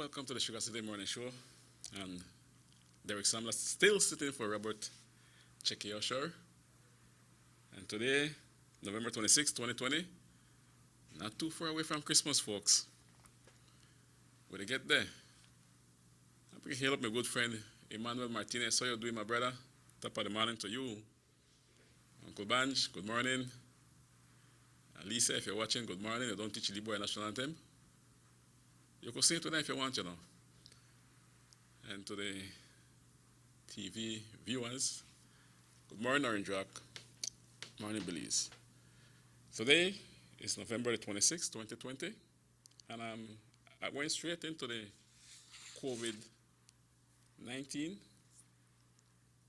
Welcome to the SugarCity Morning Show. And Derek Samla still sitting for Robert Checky Osher. And today, November 26, 2020, not too far away from Christmas, folks. When they get there, I'm going to hail up my good friend Emmanuel Martinez. How you doing, my brother? Top of the morning to you. Uncle Banj, good morning. And Lisa, if you're watching, good morning. You don't teach the boy national anthem. You can sing it tonight if you want, you know. And to the TV viewers, good morning, Orange Rock. Morning, Belize. Today is November the 26th, 2020. And I went straight into the COVID-19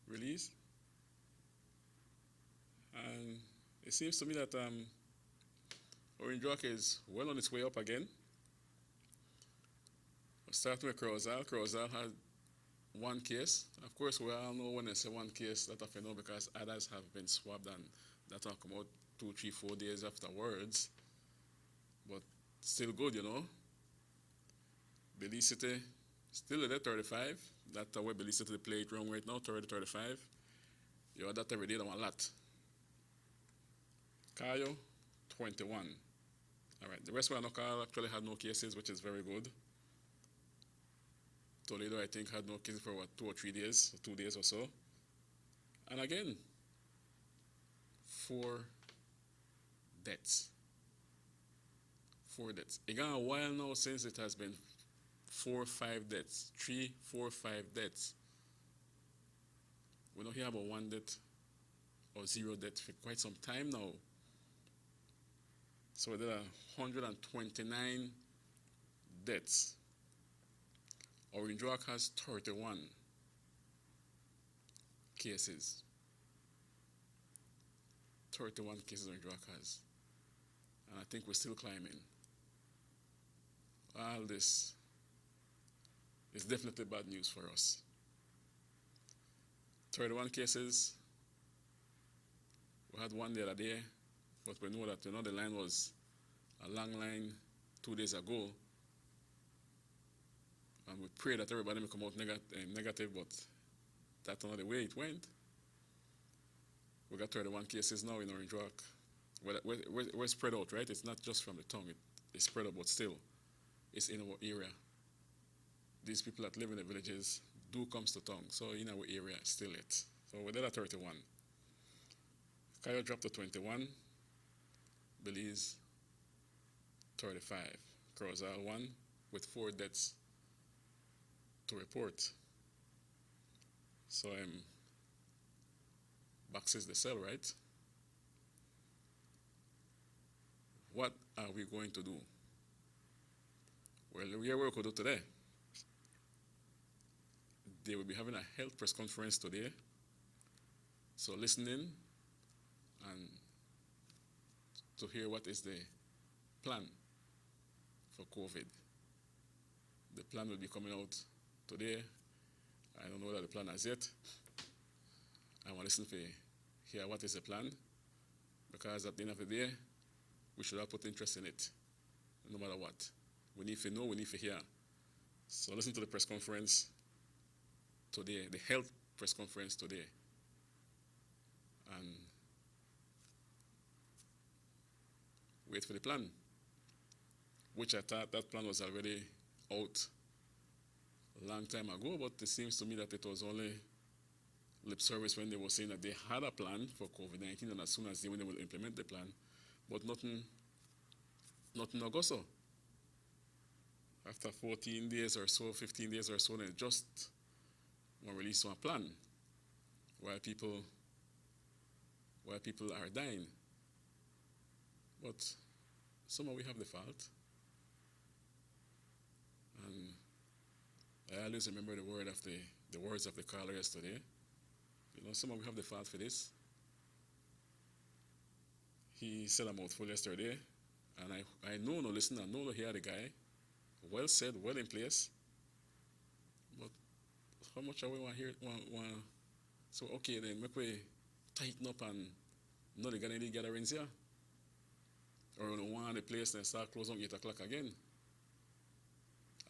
release. And it seems to me that Orange Rock is well on its way up again. We'll start with Crozal. Crozal had one case. Of course, we all know when they say one case, that I know because others have been swabbed and that will come out 2, 3, 4 days afterwards. But still good, you know. Belize City still at 35. That's where Belize City play it wrong right now, 30, 35. You have that every day, that one lot. Cayo, 21. All right, the rest of Anokal actually had no cases, which is very good. Toledo, I think, had no cases for 2 or 3 days, or 2 days or so. And again, 4 deaths. 4 deaths. It's gone a while now since it has been 4, 5 deaths. 3, 4, 5 deaths. We don't hear about 1 death or 0 death for quite some time now. So there are 129 deaths. Orange Rock has 31 cases. 31 cases Orange Rock has. And I think we're still climbing. All this is definitely bad news for us. 31 cases. We had one the other day, but we know that the line was a long line 2 days ago. And we pray that everybody may come out negative, but that's not the way it went. We got 31 cases now in Orange Rock. We're spread out, right? It's not just from the tongue. It's spread out, but still, it's in our area. These people that live in the villages do come to tongue. So in our area, still it. So we're there at 31. Cayo dropped to 21. Belize, 35. Crozal, 1 with 4 deaths to report. So boxes the cell, right? What are we going to do? Well, we are what we could do today. They will be having a health press conference today. So listen in and to hear what is the plan for COVID. The plan will be coming out today. I don't know that the plan as yet. I want to listen to hear what is the plan, because at the end of the day, we should have put interest in it, no matter what. We need to know, we need to hear. So listen to the press conference today, the health press conference today. And wait for the plan, which I thought that plan was already out a long time ago, but it seems to me that it was only lip service when they were saying that they had a plan for COVID-19, and as soon as they will implement the plan, but nothing August. After 14 days or so, 15 days or so, they just want to release one plan while people are dying. But somehow we have the fault. And I always remember the words of the caller yesterday. Somehow we have the fault for this. He said a mouthful yesterday, and I know no listen, I know no hear the guy. Well said, well in place. But how much are we want to hear? So okay, then make we tighten up and not get any gatherings here. Or we want the place and start closing 8 o'clock again.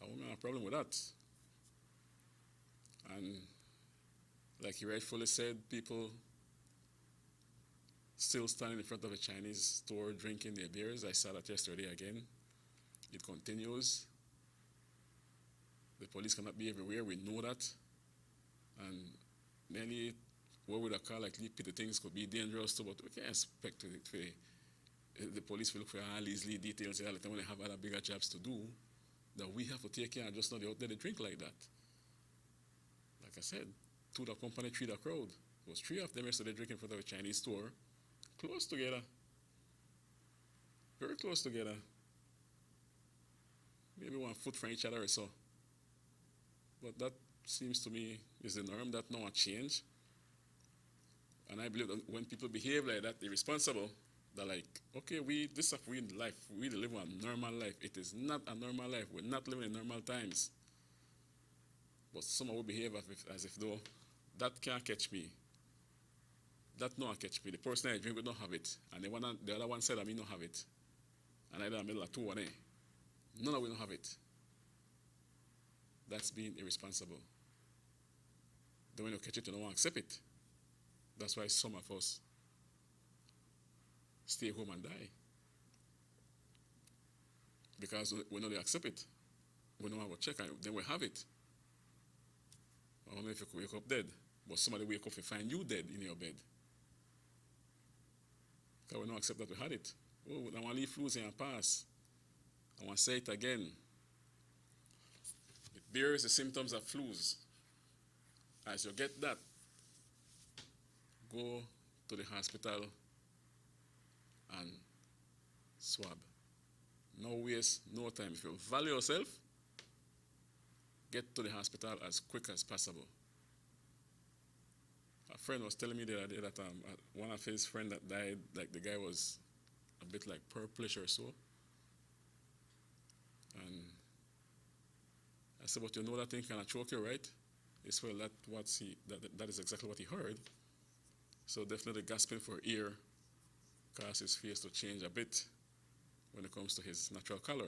I won't have a problem with that. And like he rightfully said, people still standing in front of a Chinese store drinking their beers. I saw that yesterday again. It continues. The police cannot be everywhere, we know that. And many, what would a car like Lee Peter things could be dangerous too, but we can't expect the police will look for all these little details all the time when they have other bigger jobs to do, that we have to take care and just not out there they drink like that. Like I said, two the company, three the crowd. There was three of them yesterday drinking in front of a Chinese store, close together, very close together. Maybe 1 foot from each other or so. But that seems to me is the norm. That now a change. And I believe that when people behave like that, irresponsible, they're like, okay, this stuff we in life, we live a normal life. It is not a normal life. We're not living in normal times. But someone will behave as if though that can't catch me. That no catch me. The person I drink with don't have it. And the other one said I mean don't have it. And either in the middle of two one. None of we don't have it. That's being irresponsible. Then when you catch it, you don't accept it. That's why some of us stay home and die. Because we know they accept it. We know how to check and then we have it. I don't know if you could wake up dead, but somebody wake up and find you dead in your bed. Because we don't accept that we had it. Oh, I want to leave flus and pass. I want to say it again. It bears the symptoms of flus. As you get that, go to the hospital and swab. No waste, no time. If you value yourself, get to the hospital as quick as possible. A friend was telling me the other day that one of his friends that died, like the guy was a bit like purplish or so. And I said, but you know that thing kind of choke you, right? He said, well, that is exactly what he heard. So definitely gasping for air caused his face to change a bit when it comes to his natural color.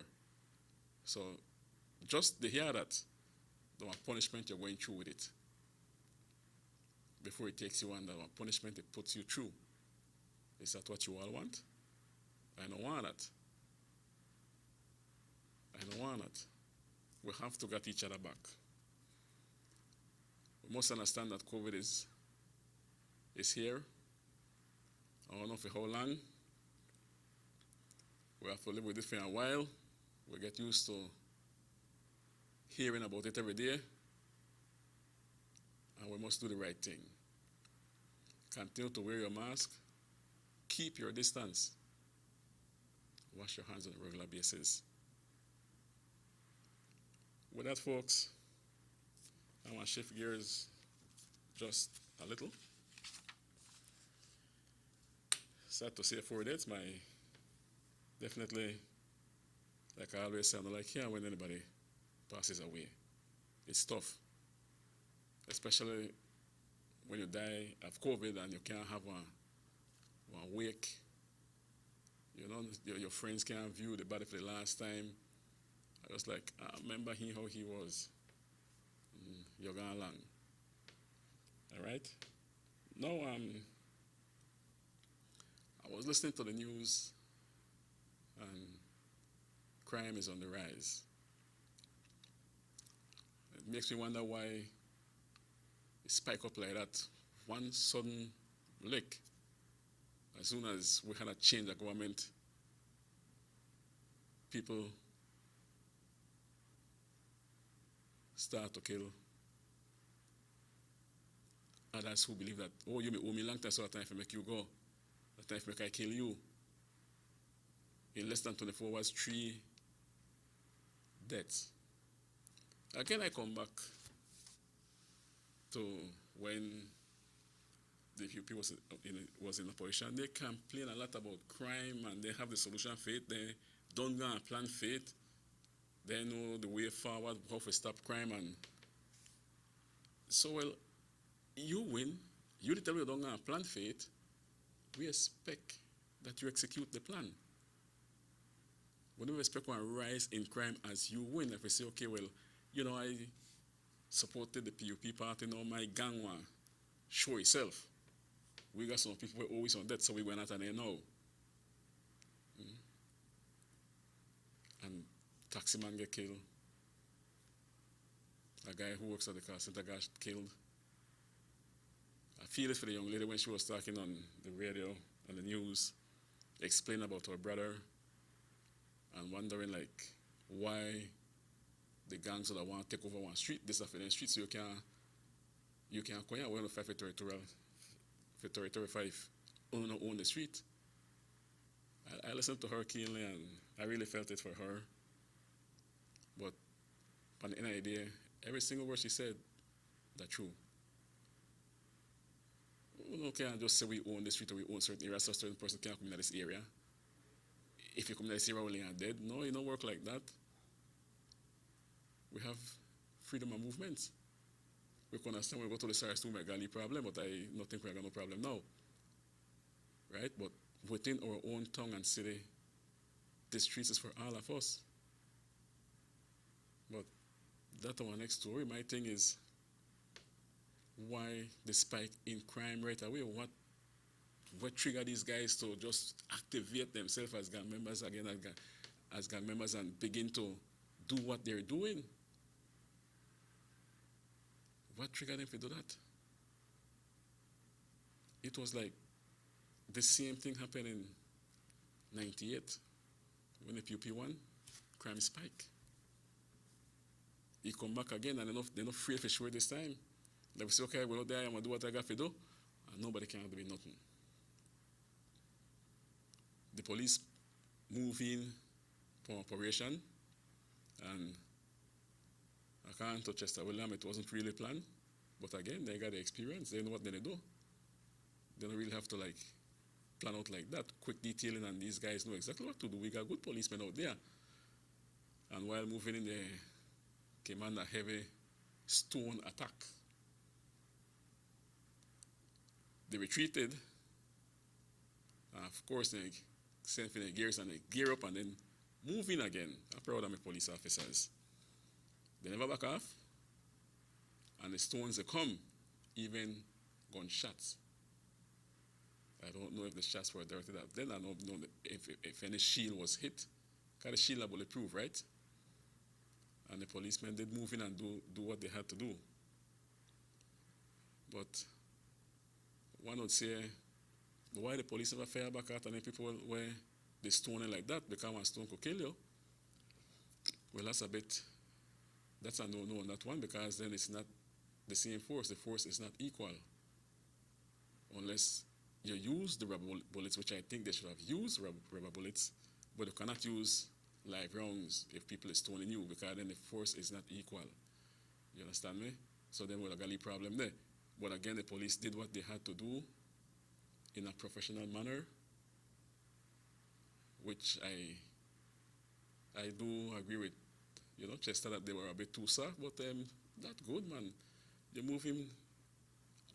So just to hear that, the punishment you're going through with it, before it takes you under, the punishment it puts you through. Is that what you all want? I don't want that. I don't want that. We have to get each other back. We must understand that COVID is here. I don't know for how long. We have to live with it for a while. We get used to hearing about it every day. And we must do the right thing. Continue to wear your mask. Keep your distance. Wash your hands on a regular basis. With that, folks, I want to shift gears just a little. Sad to say for it, my definitely, like I always say, I don't like hearing when anybody passes away. It's tough, especially when you die of COVID and you can't have one wake. You know, your friends can't view the body for the last time. I was like, I remember how he was. You're going along. All right? Now, I was listening to the news, and crime is on the rise. It makes me wonder why it spiked up like that. One sudden lick, as soon as we had a change of government, people start to kill others who believe that, oh, you may owe me long time, so that time if I make you go, that time if I kill you. In less than 24 hours, 3 deaths. Again, I come back to when the UP was in opposition. They complain a lot about crime and they have the solution for it. They don't go and plan for it. They know the way forward, how to stop crime. And so, well, you win. You tell me you don't go and plan for it. We expect that you execute the plan. We don't expect one rise in crime as you win. If we say, okay, well, I supported the PUP party, now my gang one show itself. We got some people who are always on that, so we went out and they know. And taxi man get killed. A guy who works at the car center got killed. I feel it for the young lady when she was talking on the radio, on the news, explaining about her brother and wondering like why the gangs that want to take over one street, this after the street, so you can't come here, we don't fight for territory 5, own the street. I listened to her keenly and I really felt it for her. But on the end of the day, every single word she said, that's true. We can't just say we own the street or we own certain areas, so a certain person can't come in this area. If you come in this area, we're dead. No, it don't work like that. We have freedom of movement. We can understand when we go to the SARS 2 Megali problem, but I don't think we have no problem now. Right? But within our own town and city, the streets is for all of us. But that's our next story. My thing is, why the spike in crime right away? What triggered these guys to just activate themselves as gang members again, as gang members, and begin to do what they're doing? What triggered them to do that? It was like the same thing happened in 98 when the PUP won, crime spike. He come back again and they're not afraid for sure this time. They will say, okay, I go out there, I'm going to do what I got to do, and nobody can do nothing. The police move in for operation, and according to Chester William, it wasn't really planned, but again, they got the experience, they know what they do. They don't really have to plan out like that, quick detailing, and these guys know exactly what to do. We got good policemen out there. And while moving in, they came under heavy stone attack. They retreated. Of course, they sent for their gears and they gear up and then move in again. I'm proud of my police officers. They never back off. And the stones they come, even gunshots. I don't know if the shots were directed at them. I don't know if any shield was hit. Because the shield are bulletproof, right? And the policemen did move in and do what they had to do. But one would say, why the police never fire back at and people were they stoning like that because one stone could kill you? Well, that's a no-no on that one, because then it's not the same force. The force is not equal. Unless you use the rubber bullets, which I think they should have used rubber bullets, but you cannot use live rounds if people are stoning you, because then the force is not equal. You understand me? So then we'll have a problem there. But again, the police did what they had to do in a professional manner, which I do agree with, Chester, that they were a bit too soft, but that's good, man. You move him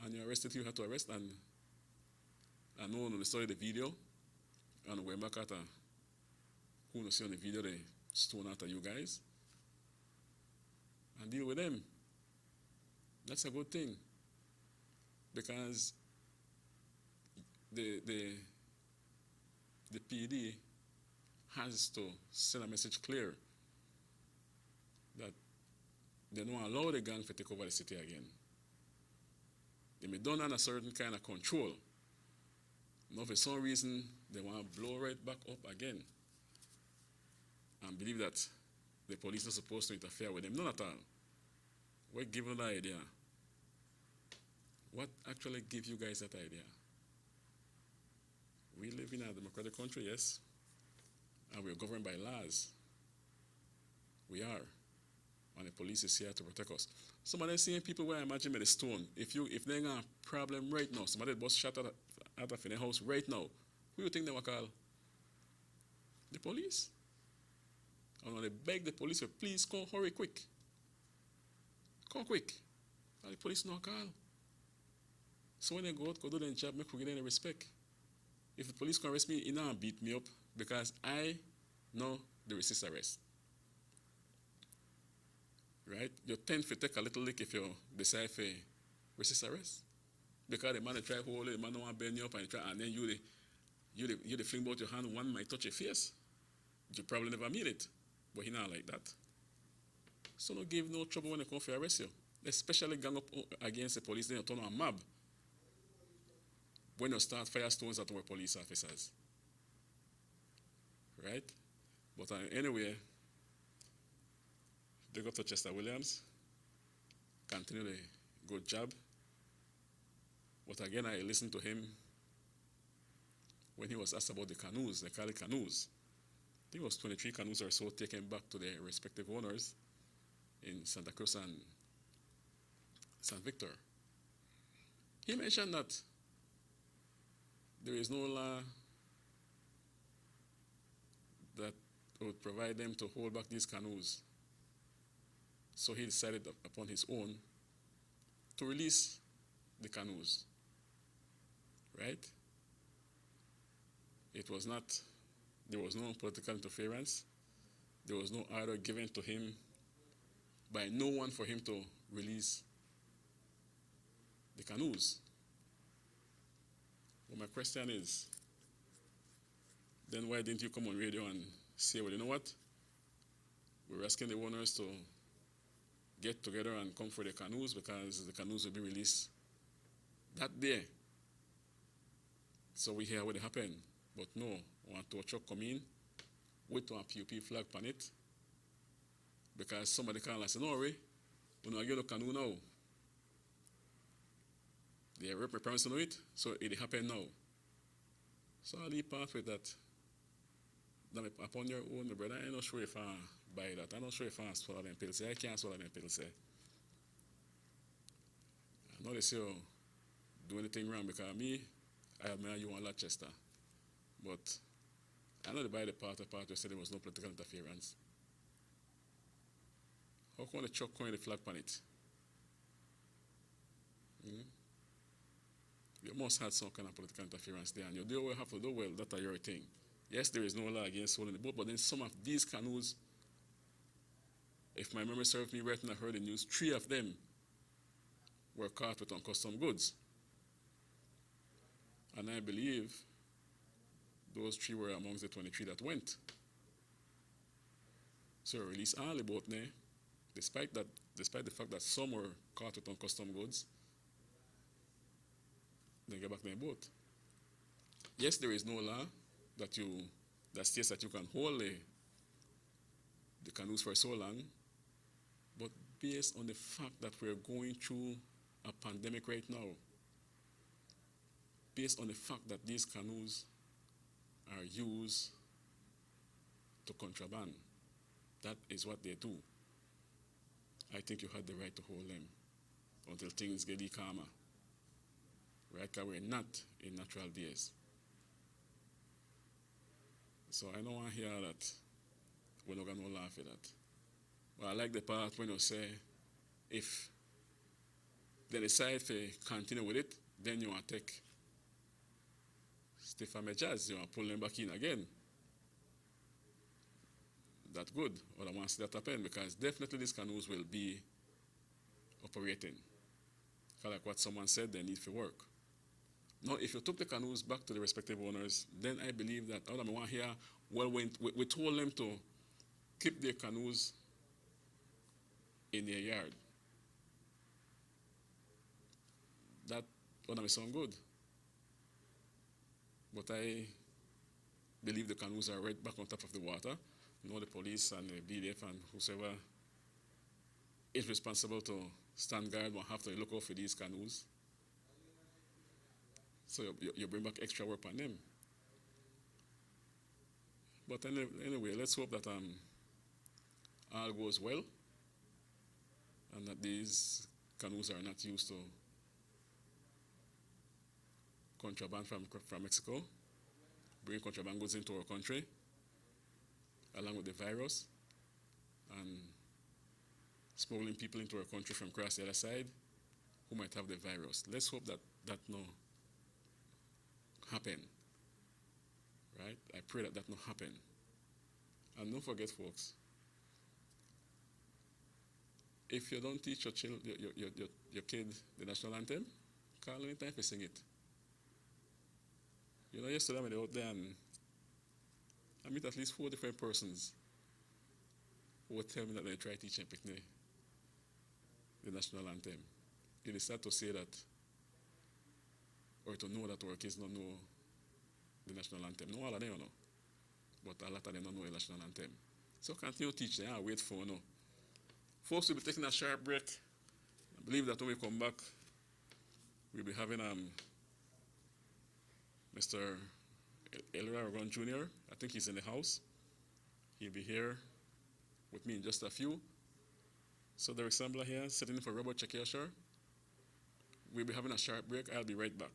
and you arrested him, you had to arrest, and I know when they saw the video, and went back at who knows see on the video, they stone after you guys, and deal with them. That's a good thing, because the PD has to send a message clear that they don't allow the gang to take over the city again. They may done on a certain kind of control. Now for some reason they want to blow right back up again and believe that the police are supposed to interfere with them. None at all. What give you that idea? What actually gives you guys that idea? We live in a democratic country, yes, and we're governed by laws. We are. And the police is here to protect us. Some of them seeing people where I imagine with a stone. If they got a problem right now, somebody bust shot out of their house right now, who do you think they will call? The police. And when they beg the police, please come, hurry quick. Come quick. And the police no call. So when they go out, go do their job, make we get any respect. If the police can arrest me, it not beat me up, because I know the resist arrest. Right? You tend to take a little lick if you decide to resist arrest. Because the man they try to hold it, the man don't want to bend you up and then you fling out your hand, one might touch your face. You probably never mean it. But he not like that. So don't give no trouble when they come to arrest you. Especially gang up against the police, then you turn on a mob. When you start fire stones at our police officers. Right? But anyway, they got to Chester Williams. Continue the good job. But again, I listened to him when he was asked about the canoes, they call it canoes. I think it was 23 canoes or so taken back to their respective owners in Santa Cruz and St. Victor. He mentioned that there is no law that would provide them to hold back these canoes. So he decided upon his own to release the canoes. Right? There was no political interference. There was no order given to him by no one for him to release the canoes. But my question is, then why didn't you come on radio and say, well, you know what? We're asking the owners to get together and come for the canoes because the canoes will be released that day. So we hear what happened. But no, want to truck come in with a PUP flag on it because somebody can't say, no, Ray, we're not going to canoe now. They have a promise to know it, so it happened now. So I'll leave part with that. Upon your own, my brother, I'm not sure if I buy that. I'm not sure if I swallow them pills. I can't swallow them pills. I know they say, oh, do anything wrong because me, I admire you on Rochester. But I know they buy the part who said there was no political interference. How come the truck coin the flag on it? You must have some kind of political interference there, and you do have to do well, that's your thing. Yes, there is no law against holding the boat, but then some of these canoes, if my memory serves me right, and I heard the news, 3 of them were caught with uncustomed goods. And I believe those 3 were amongst the 23 that went. So release all the boat there, despite the fact that some were caught with uncustomed goods, then get back their boat. Yes, there is no law that states that you can hold the canoes for so long, but based on the fact that we're going through a pandemic right now, based on the fact that these canoes are used to contraband, that is what they do. I think you had the right to hold them until things get calmer. Right? Because we're not in natural days. So I don't want to hear that we're not going to laugh at that. But I like the part when you say, if they decide to continue with it, then you want to take stiffer measures, you want to pull them back in again. That's good. But I want to see that happen because definitely these canoes will be operating. Like what someone said, they need to work. Now, if you took the canoes back to the respective owners, then I believe that all I want here, well, we told them to keep their canoes in their yard. That would sound good. But I believe the canoes are right back on top of the water. Now the police and the BDF and whoever is responsible to stand guard will have to look out for these canoes. So you bring back extra work on them. But anyway, let's hope that all goes well and that these canoes are not used to contraband from Mexico, bring contraband goods into our country, along with the virus, and smuggling people into our country from across the other side who might have the virus. Let's hope that no happen. Right? I pray that no happen. And don't forget, folks, if you don't teach your kid the national anthem, call anytime to sing it. You know, yesterday when they were out there and I meet at least 4 different persons who would tell me that they try teaching picnic the national anthem. It is sad to say that, or to know that our kids don't know the national anthem. No all of them know, but a lot of them don't know the national anthem. So continue to teach them and wait for you. Folks, we'll be taking a short break. I believe that when we come back, we'll be having Mr. Elroy Aragon Jr. I think he's in the house. He'll be here with me in just a few. So Derek Sambler here, sitting in for Robert Chekiosher. We'll be having a short break. I'll be right back.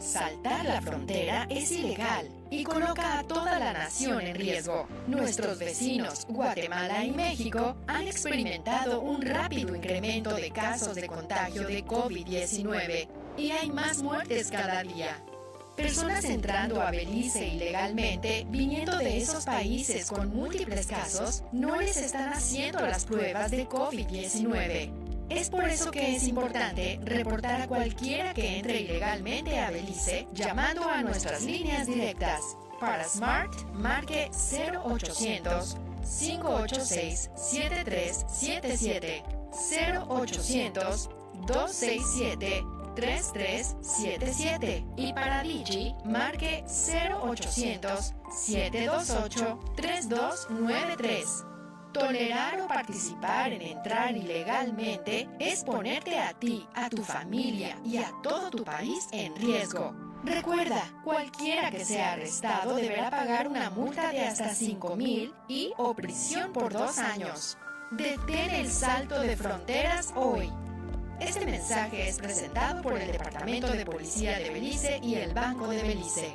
Saltar la frontera es ilegal y coloca a toda la nación en riesgo. Nuestros vecinos, Guatemala y México, han experimentado un rápido incremento de casos de contagio de COVID-19 y hay más muertes cada día. Personas entrando a Belice ilegalmente, viniendo de esos países con múltiples casos, no les están haciendo las pruebas de COVID-19. Es por eso que es importante reportar a cualquiera que entre ilegalmente a Belice llamando a nuestras líneas directas. Para Smart, marque 0800-586-7377, 0800-267-3377 y para Digi, marque 0800-728-3293. Tolerar o participar en entrar ilegalmente es ponerte a ti, a tu familia y a todo tu país en riesgo. Recuerda, cualquiera que sea arrestado deberá pagar una multa de hasta 5,000 y o prisión por 2 años. Detén el salto de fronteras hoy. Este mensaje es presentado por el Departamento de Policía de Belice y el Banco de Belice.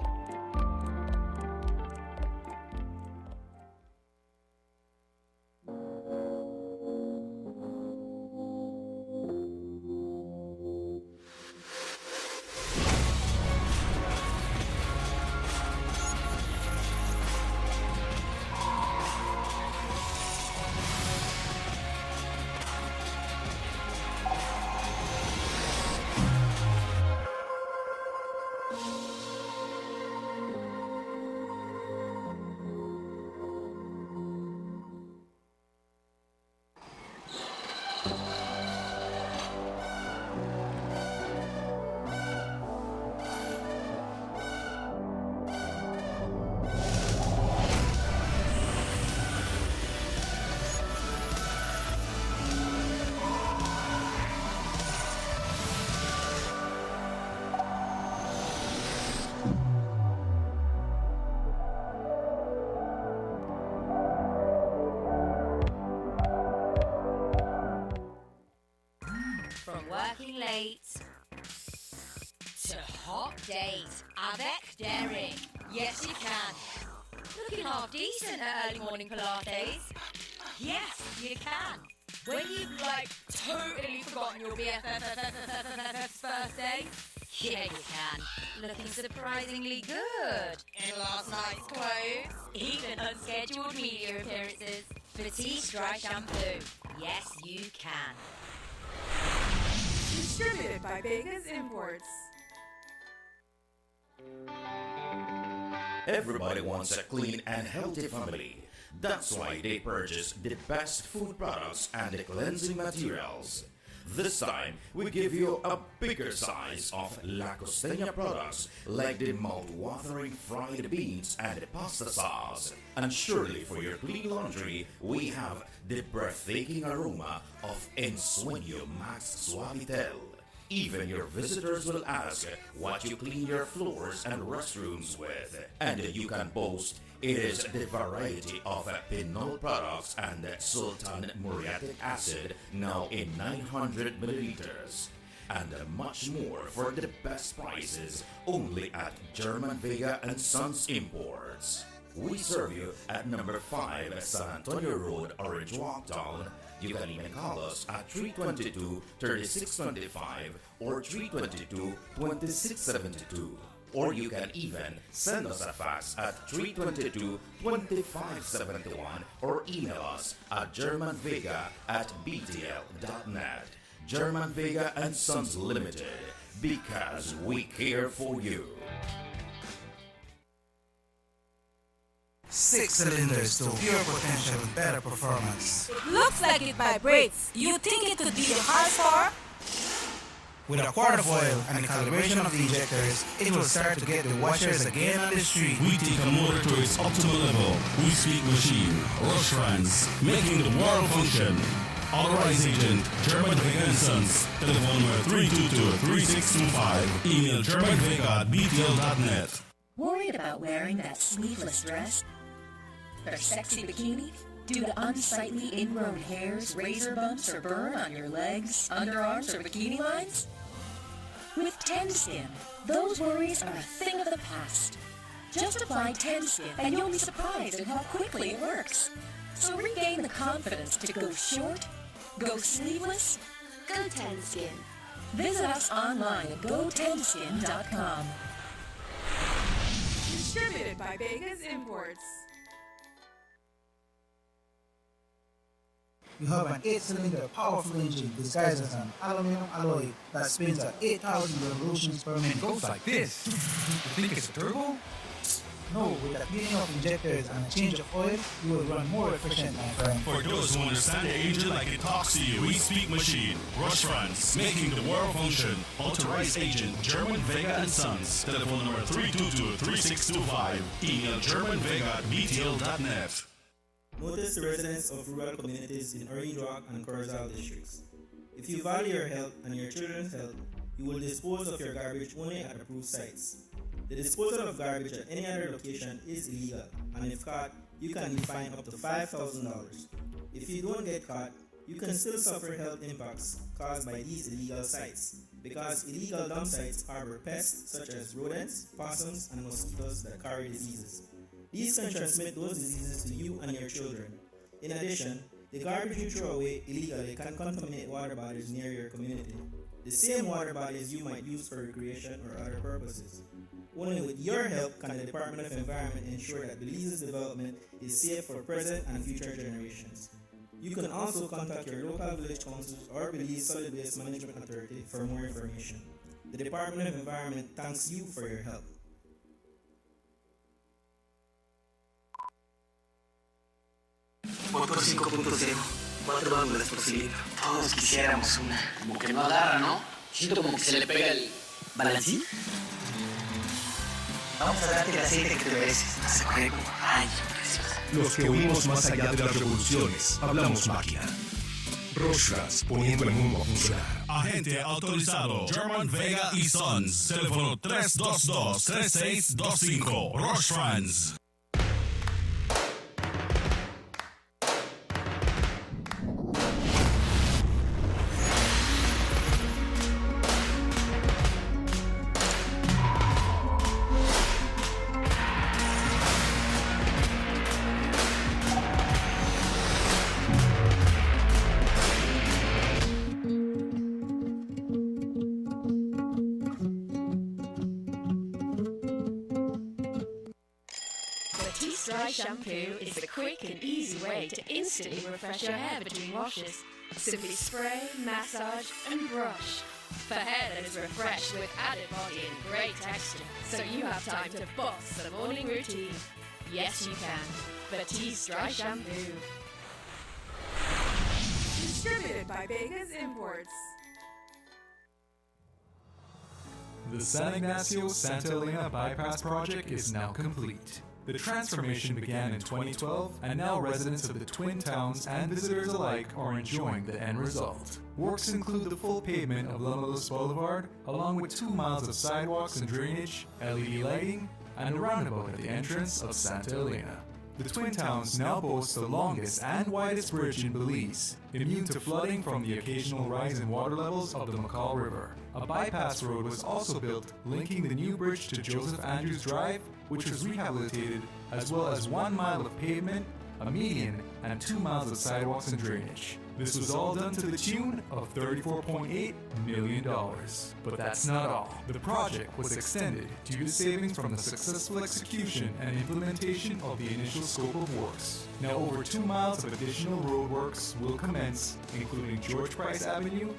Working late to hot date avec Derek. Yes, you can. Looking half decent at early morning Pilates. Yes, you can. When you've totally forgotten your BFF's birthday. Yeah, you can. Looking surprisingly good in last night's clothes. Even unscheduled media appearances. Batiste Dry Shampoo. Yes, you can. Distributed by Vegas Imports. Everybody wants a clean and healthy family. That's why they purchase the best food products and the cleansing materials. This time, we give you a bigger size of La Costeña products like the mouth-watering fried beans and the pasta sauce. And surely for your clean laundry, we have the breathtaking aroma of Ensueño Max Suavitel. Even your visitors will ask what you clean your floors and restrooms with. And you can boast it is the variety of Pinol products and Sultan Muriatic acid now in 900 milliliters. And much more for the best prices only at German Vega and Sons Imports. We serve you at number 5 San Antonio Road, Orange Walk Down. You can even call us at 322-3625 or 322-2672. Or you can even send us a fax at 322-2571 or email us at germanvega@btl.net. German Vega and Sons Limited, because we care for you. 6 cylinders to pure potential with better performance. It looks like it vibrates. You think it could be the horsepower? With a quart of oil and the calibration of the injectors, it will start to get the washers again on the street. We take a motor to its optimal level. We speak machine, Rush Rans, making the world function. Authorized agent, German Vega and Sons. Telephone number 322-3625. Email germanvega@btl.net. Worried about wearing that sleeveless dress? Or sexy bikini? Due to unsightly ingrown hairs, razor bumps, or burn on your legs, underarms, or bikini lines? With Tenskin, those worries are a thing of the past. Just apply Tenskin and you'll be surprised at how quickly it works. So regain the confidence to go short, go sleeveless, Go Tenskin. visit us online at gotenskin.com. Distributed by Vegas Imports. You have an 8-cylinder powerful engine disguised as an aluminum alloy that spins at 8,000 revolutions per minute. Goes like this. You think it's a turbo? No, with a cleaning of injectors and a change of oil, you will run more efficient, my friend. For those who understand the engine like it talks to you, we speak machine, Rush Rans, making the world function. Authorized agent, German Vega and Sons. Telephone number 322-3625. Email germanvega@btl.net. Notice the residents of rural communities in Orange Walk and Corozal districts. If you value your health and your children's health, you will dispose of your garbage only at approved sites. The disposal of garbage at any other location is illegal, and if caught, you can be fined up to $5,000. If you don't get caught, you can still suffer health impacts caused by these illegal sites, because illegal dump sites harbor pests such as rodents, possums, and mosquitoes that carry diseases. These can transmit those diseases to you and your children. In addition, the garbage you throw away illegally can contaminate water bodies near your community, the same water bodies you might use for recreation or other purposes. Only with your help can the Department of Environment ensure that Belize's development is safe for present and future generations. You can also contact your local village councils or Belize Solid Waste Management Authority for more information. The Department of Environment thanks you for your help. Motor 5.0, 4 válvulas por cilindro. Todos quisiéramos una. Como que no agarra, ¿no? Siento como que se le pega el balancín. Vamos a darte el aceite que te mereces. Vas a correr como rayos, preciosa. Los que huimos más allá de las revoluciones, hablamos máquina. Rostras, poniendo el mundo a funcionar. Agente autorizado, German Vega y Sons. Teléfono 322-3625. Rush Rans. Dry shampoo is the quick and easy way to instantly refresh your hair between washes. Simply spray, massage, and brush. For hair that is refreshed with added body and great texture, so you have time to boss the morning routine. Yes, you can. Batiste Dry Shampoo. Distributed by Vegas Imports. The San Ignacio-Santa Elena Bypass Project is now complete. The transformation began in 2012, and now residents of the Twin Towns and visitors alike are enjoying the end result. Works include the full pavement of Lomulus Boulevard, along with 2 miles of sidewalks and drainage, LED lighting, and a roundabout at the entrance of Santa Elena. The Twin Towns now boast the longest and widest bridge in Belize, immune to flooding from the occasional rise in water levels of the McCall River. A bypass road was also built linking the new bridge to Joseph Andrews Drive, which was rehabilitated as well as 1 mile of pavement, a median, and 2 miles of sidewalks and drainage. This was all done to the tune of $34.8 million. But that's not all. The project was extended due to savings from the successful execution and implementation of the initial scope of works. Now over 2 miles of additional roadworks will commence, including George Price Avenue,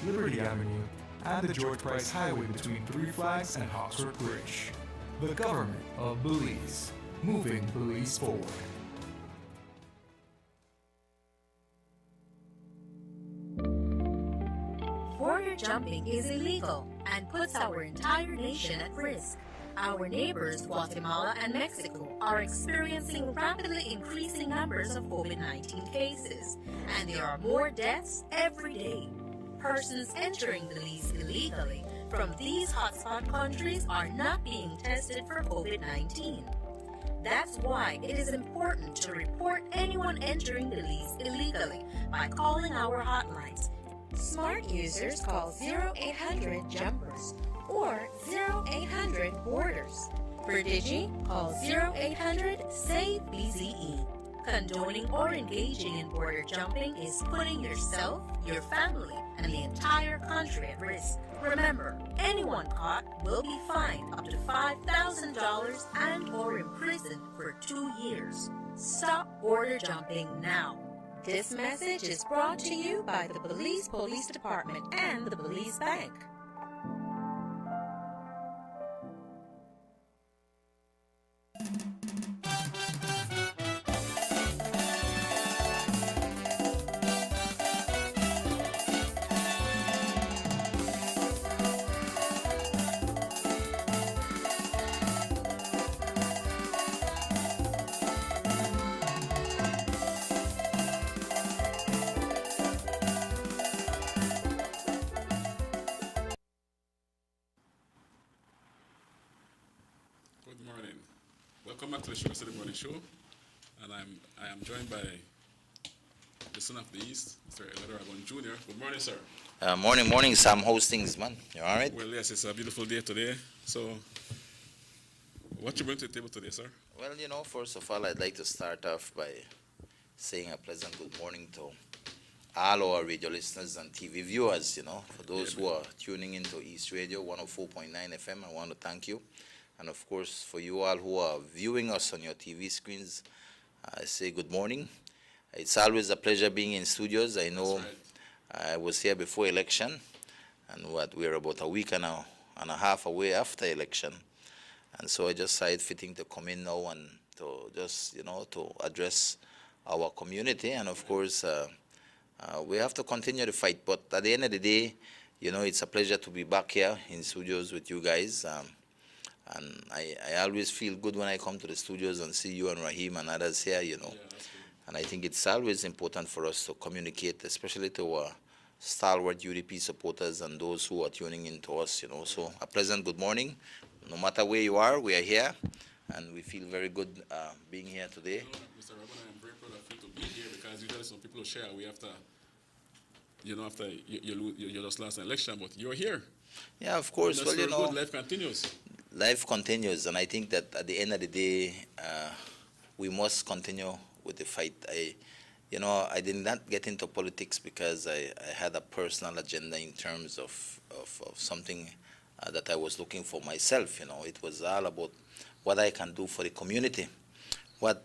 Liberty Avenue, and the George Price Highway between Three Flags and Hawksworth Bridge. The government of Belize, moving Belize forward. Border jumping is illegal and puts our entire nation at risk. Our neighbors, Guatemala and Mexico, are experiencing rapidly increasing numbers of COVID-19 cases, and there are more deaths every day. Persons entering Belize illegally from these hotspot countries are not being tested for COVID-19. That's why it is important to report anyone entering Belize illegally by calling our hotlines. Smart users call 0800 Jumpers or 0800 Borders. For Digi, call 0800 SAVE BZE. Condoning or engaging in border jumping is putting yourself, your family, and the entire country at risk. Remember, anyone caught will be fined up to $5,000 and or imprisoned for 2 years. Stop border jumping now. This message is brought to you by the Belize Police Department and the Belize Bank. Good morning. Welcome back to the SugarCity Morning Show. And I am joined by the son of the East, Mr. Elder Agon Jr. Good morning, sir. Morning, Sam. How's things, man? You all right? Well, yes, it's a beautiful day today. So, what you bring to the table today, sir? Well, first of all, I'd like to start off by saying a pleasant good morning to all our radio listeners and TV viewers, For those who are tuning into East Radio 104.9 FM, I want to thank you. And of course, for you all who are viewing us on your TV screens, I say good morning. It's always a pleasure being in studios. I know I was here before election, and we're about a week and a half away after election. And so I just saw it fitting to come in now and to just, to address our community. And of course, we have to continue the fight. But at the end of the day, it's a pleasure to be back here in studios with you guys. And I always feel good when I come to the studios and see you and Raheem and others here, And I think it's always important for us to communicate, especially to our stalwart UDP supporters and those who are tuning in to us, So a pleasant good morning. No matter where you are, we are here, and we feel very good being here today. Mr. Rabban, I am very proud of you to be here because usually some people share away after you just lost an election, but you're here. Yeah, of course. Well, good. Life continues. Life continues, and I think that at the end of the day, we must continue with the fight. I did not get into politics because I had a personal agenda in terms of something that I was looking for myself. It was all about what I can do for the community, what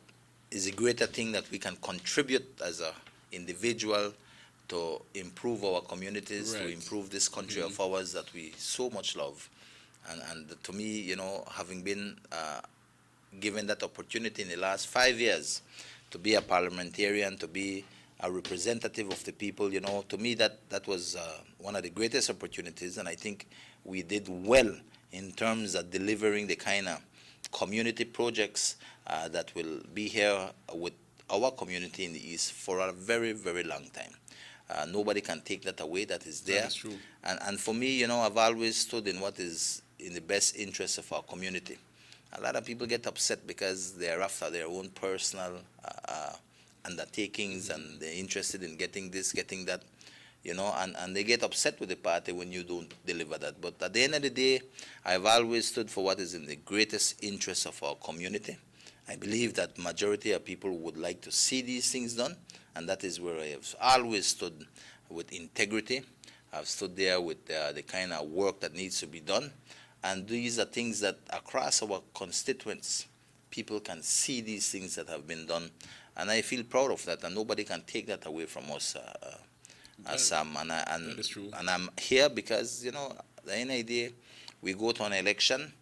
is a greater thing that we can contribute as an individual to improve our communities, to improve this country of ours that we so much love. And to me, having been given that opportunity in the last 5 years to be a parliamentarian, to be a representative of the people, to me that was one of the greatest opportunities. And I think we did well in terms of delivering the kind of community projects that will be here with our community in the East for a very, very long time. Nobody can take that away. That is there. That is true. And for me, I've always stood in what is in the best interest of our community. A lot of people get upset because they're after their own personal undertakings and they're interested in getting this, getting that, and they get upset with the party when you don't deliver that. But at the end of the day, I've always stood for what is in the greatest interest of our community. I believe that majority of people would like to see these things done, and that is where I have always stood with integrity. I've stood there with the kind of work that needs to be done, and these are things that across our constituents, people can see these things that have been done, and I feel proud of that, and nobody can take that away from us, Sam. That is true. And I'm here because, at the end of the day, we go to an election,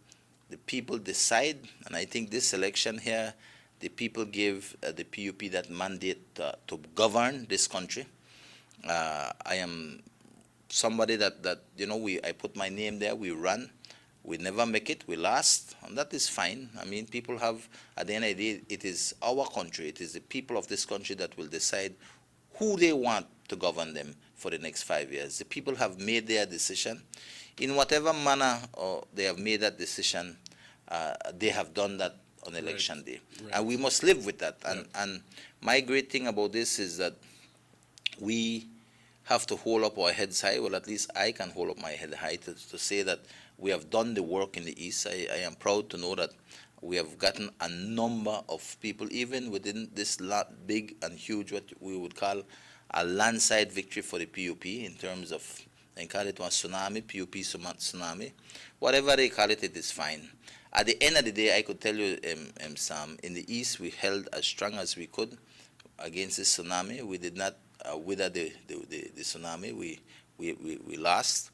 the people decide, and I think this election here, the people give the PUP that mandate to govern this country. I am somebody that I put my name there, we run, we never make it, we last, and that is fine. I mean, people have, at the end of the day, it is our country, it is the people of this country that will decide who they want to govern them for the next 5 years. The people have made their decision. In whatever manner they have made that decision, they have done that on election day. Right. And we must live with that. And my great thing about this is that we have to hold up our heads high. Well, at least I can hold up my head high to say that we have done the work in the East. I am proud to know that we have gotten a number of people, even within this big and huge, what we would call a landslide victory for the PUP in terms of, they call it one tsunami, PUP tsunami. Whatever they call it, it is fine. At the end of the day, I could tell you, Sam, in the East, we held as strong as we could against this tsunami. We did not wither the tsunami. We lost.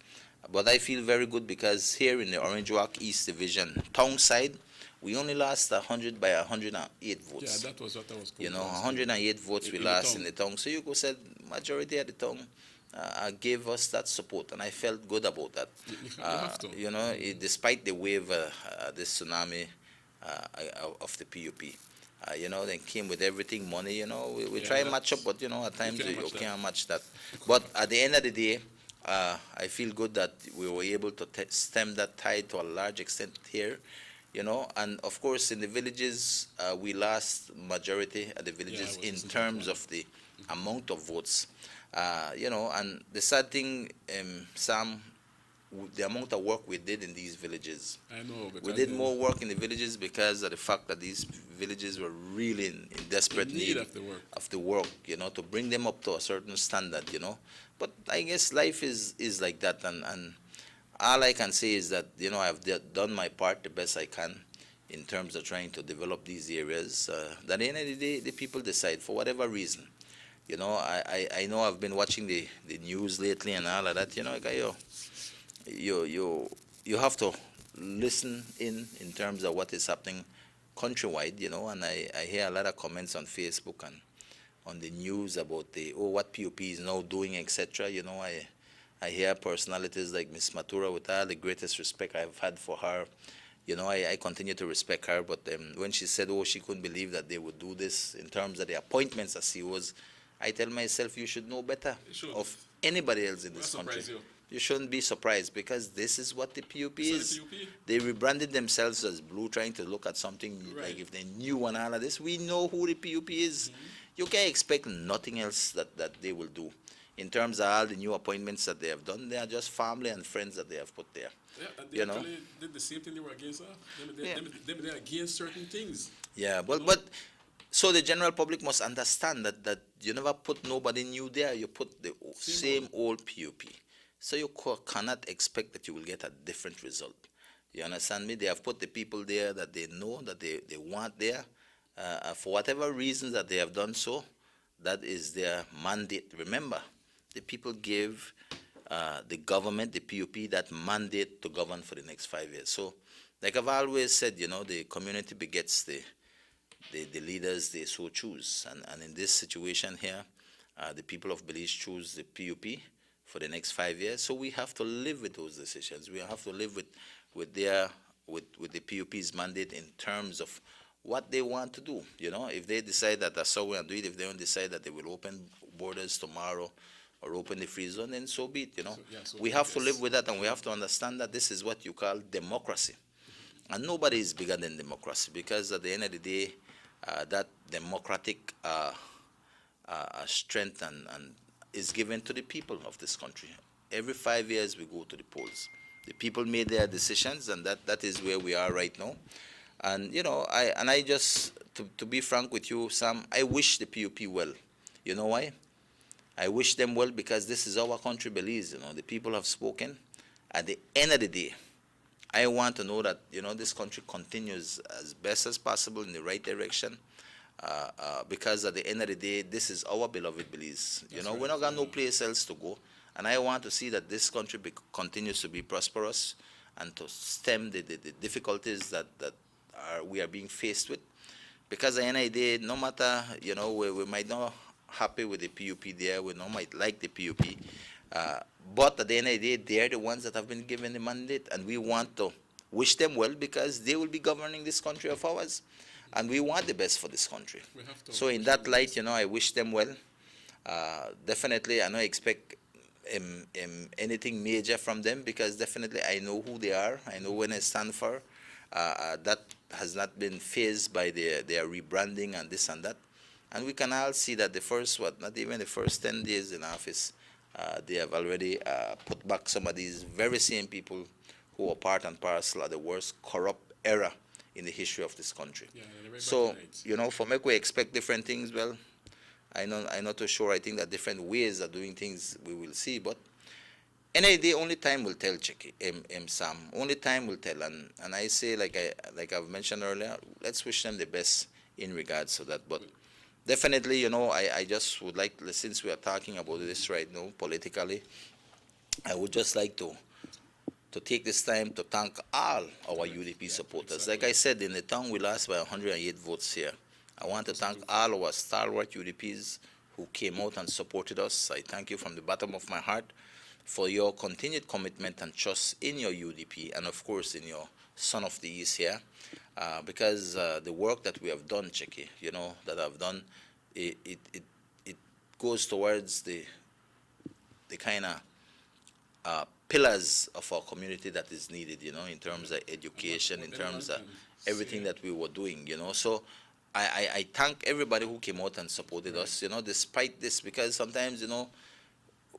But I feel very good because here in the Orange Walk East Division, town side, we only lost 100 by 108 votes. Yeah, that was what I was going 108 votes we lost in the town. So you could say majority of the town gave us that support, and I felt good about that. You have to. Despite the wave, this tsunami of the PUP. They came with everything, money, we try and match up, but, at times you can't match that. But at the end of the day, I feel good that we were able to stem that tide to a large extent here, and of course in the villages, we lost majority of the villages in terms of the amount of votes, and the sad thing, Sam, the amount of work we did in these villages. I know. We did more work in the villages because of the fact that these villages were really in desperate need of the work, to bring them up to a certain standard, But I guess life is like that, and all I can say is that, I've done my part the best I can in terms of trying to develop these areas. At the end of the day, the people decide for whatever reason. I know I've been watching the news lately and all of that, you have to listen in terms of what is happening countrywide, and I hear a lot of comments on Facebook and on the news about what PUP is now doing, etc. I hear personalities like Miss Matura, with all the greatest respect I've had for her. I continue to respect her, but when she said, she couldn't believe that they would do this in terms of the appointments as CEOs, I tell myself, you should know better of anybody else in this country. You shouldn't be surprised because this is what the PUP is. They rebranded themselves as blue, trying to look at something like if they knew and all of this. We know who the PUP is. You can't expect nothing else that they will do. In terms of all the new appointments that they have done, they are just family and friends that they have put there. Yeah, and they actually did the same thing they were against. They're against certain things. Yeah, but so the general public must understand that you never put nobody new there. You put the same old PUP. So you cannot expect that you will get a different result. You understand me? They have put the people there that they know, that they want there. For whatever reasons that they have done so, that is their mandate. Remember, the people give the government, the PUP, that mandate to govern for the next 5 years. So, like I've always said, the community begets the leaders they so choose. And in this situation here, the people of Belize choose the PUP for the next 5 years. So we have to live with those decisions. We have to live with the PUP's mandate in terms of what they want to do. If they decide that that's how we want to do it, if they don't decide that they will open borders tomorrow or open the free zone, then so be it. We have to live with that, and we have to understand that this is what you call democracy. And nobody is bigger than democracy, because at the end of the day, that democratic strength and is given to the people of this country. Every 5 years we go to the polls. The people made their decisions, and that is where we are right now. And I just to be frank with you, Sam, I wish the PUP well. You know why? I wish them well because this is our country, Belize. The people have spoken. At the end of the day, I want to know that, this country continues as best as possible in the right direction. Because at the end of the day, this is our beloved Belize. We're not got no place else to go. And I want to see that this country continues to be prosperous and to stem the difficulties that we are being faced with. Because at the end of the day, no matter, we might not happy with the PUP there, we not might like the PUP, but at the end of the day, they're the ones that have been given the mandate, and we want to wish them well because they will be governing this country of ours, and we want the best for this country. So in that light, I wish them well. Definitely, I don't expect anything major from them because definitely I know who they are. I know when I stand for. That has not been phased by their rebranding and this and that. And we can all see that not even the first 10 days in office, they have already put back some of these very same people who are part and parcel of the worst corrupt era in the history of this country. So, for me, we expect different things. Well, I'm not too sure. I think that different ways of doing things we will see, but the only time will tell, Chicky, Sam. Only time will tell, and I say like I've mentioned earlier, let's wish them the best in regards to that. But definitely, I just would like, since we are talking about this right now politically, I would just like to take this time to thank all our UDP supporters. Like I said, in the town we lost by 108 votes here. I want to thank all our stalwart UDPs who came out and supported us. I thank you from the bottom of my heart for your continued commitment and trust in your UDP and, of course, in your Son of the East here, because the work that we have done, Chicky, that I've done, it goes towards the kind of pillars of our community that is needed, in terms of education, in terms of everything that we were doing, So I thank everybody who came out and supported us, despite this, because sometimes,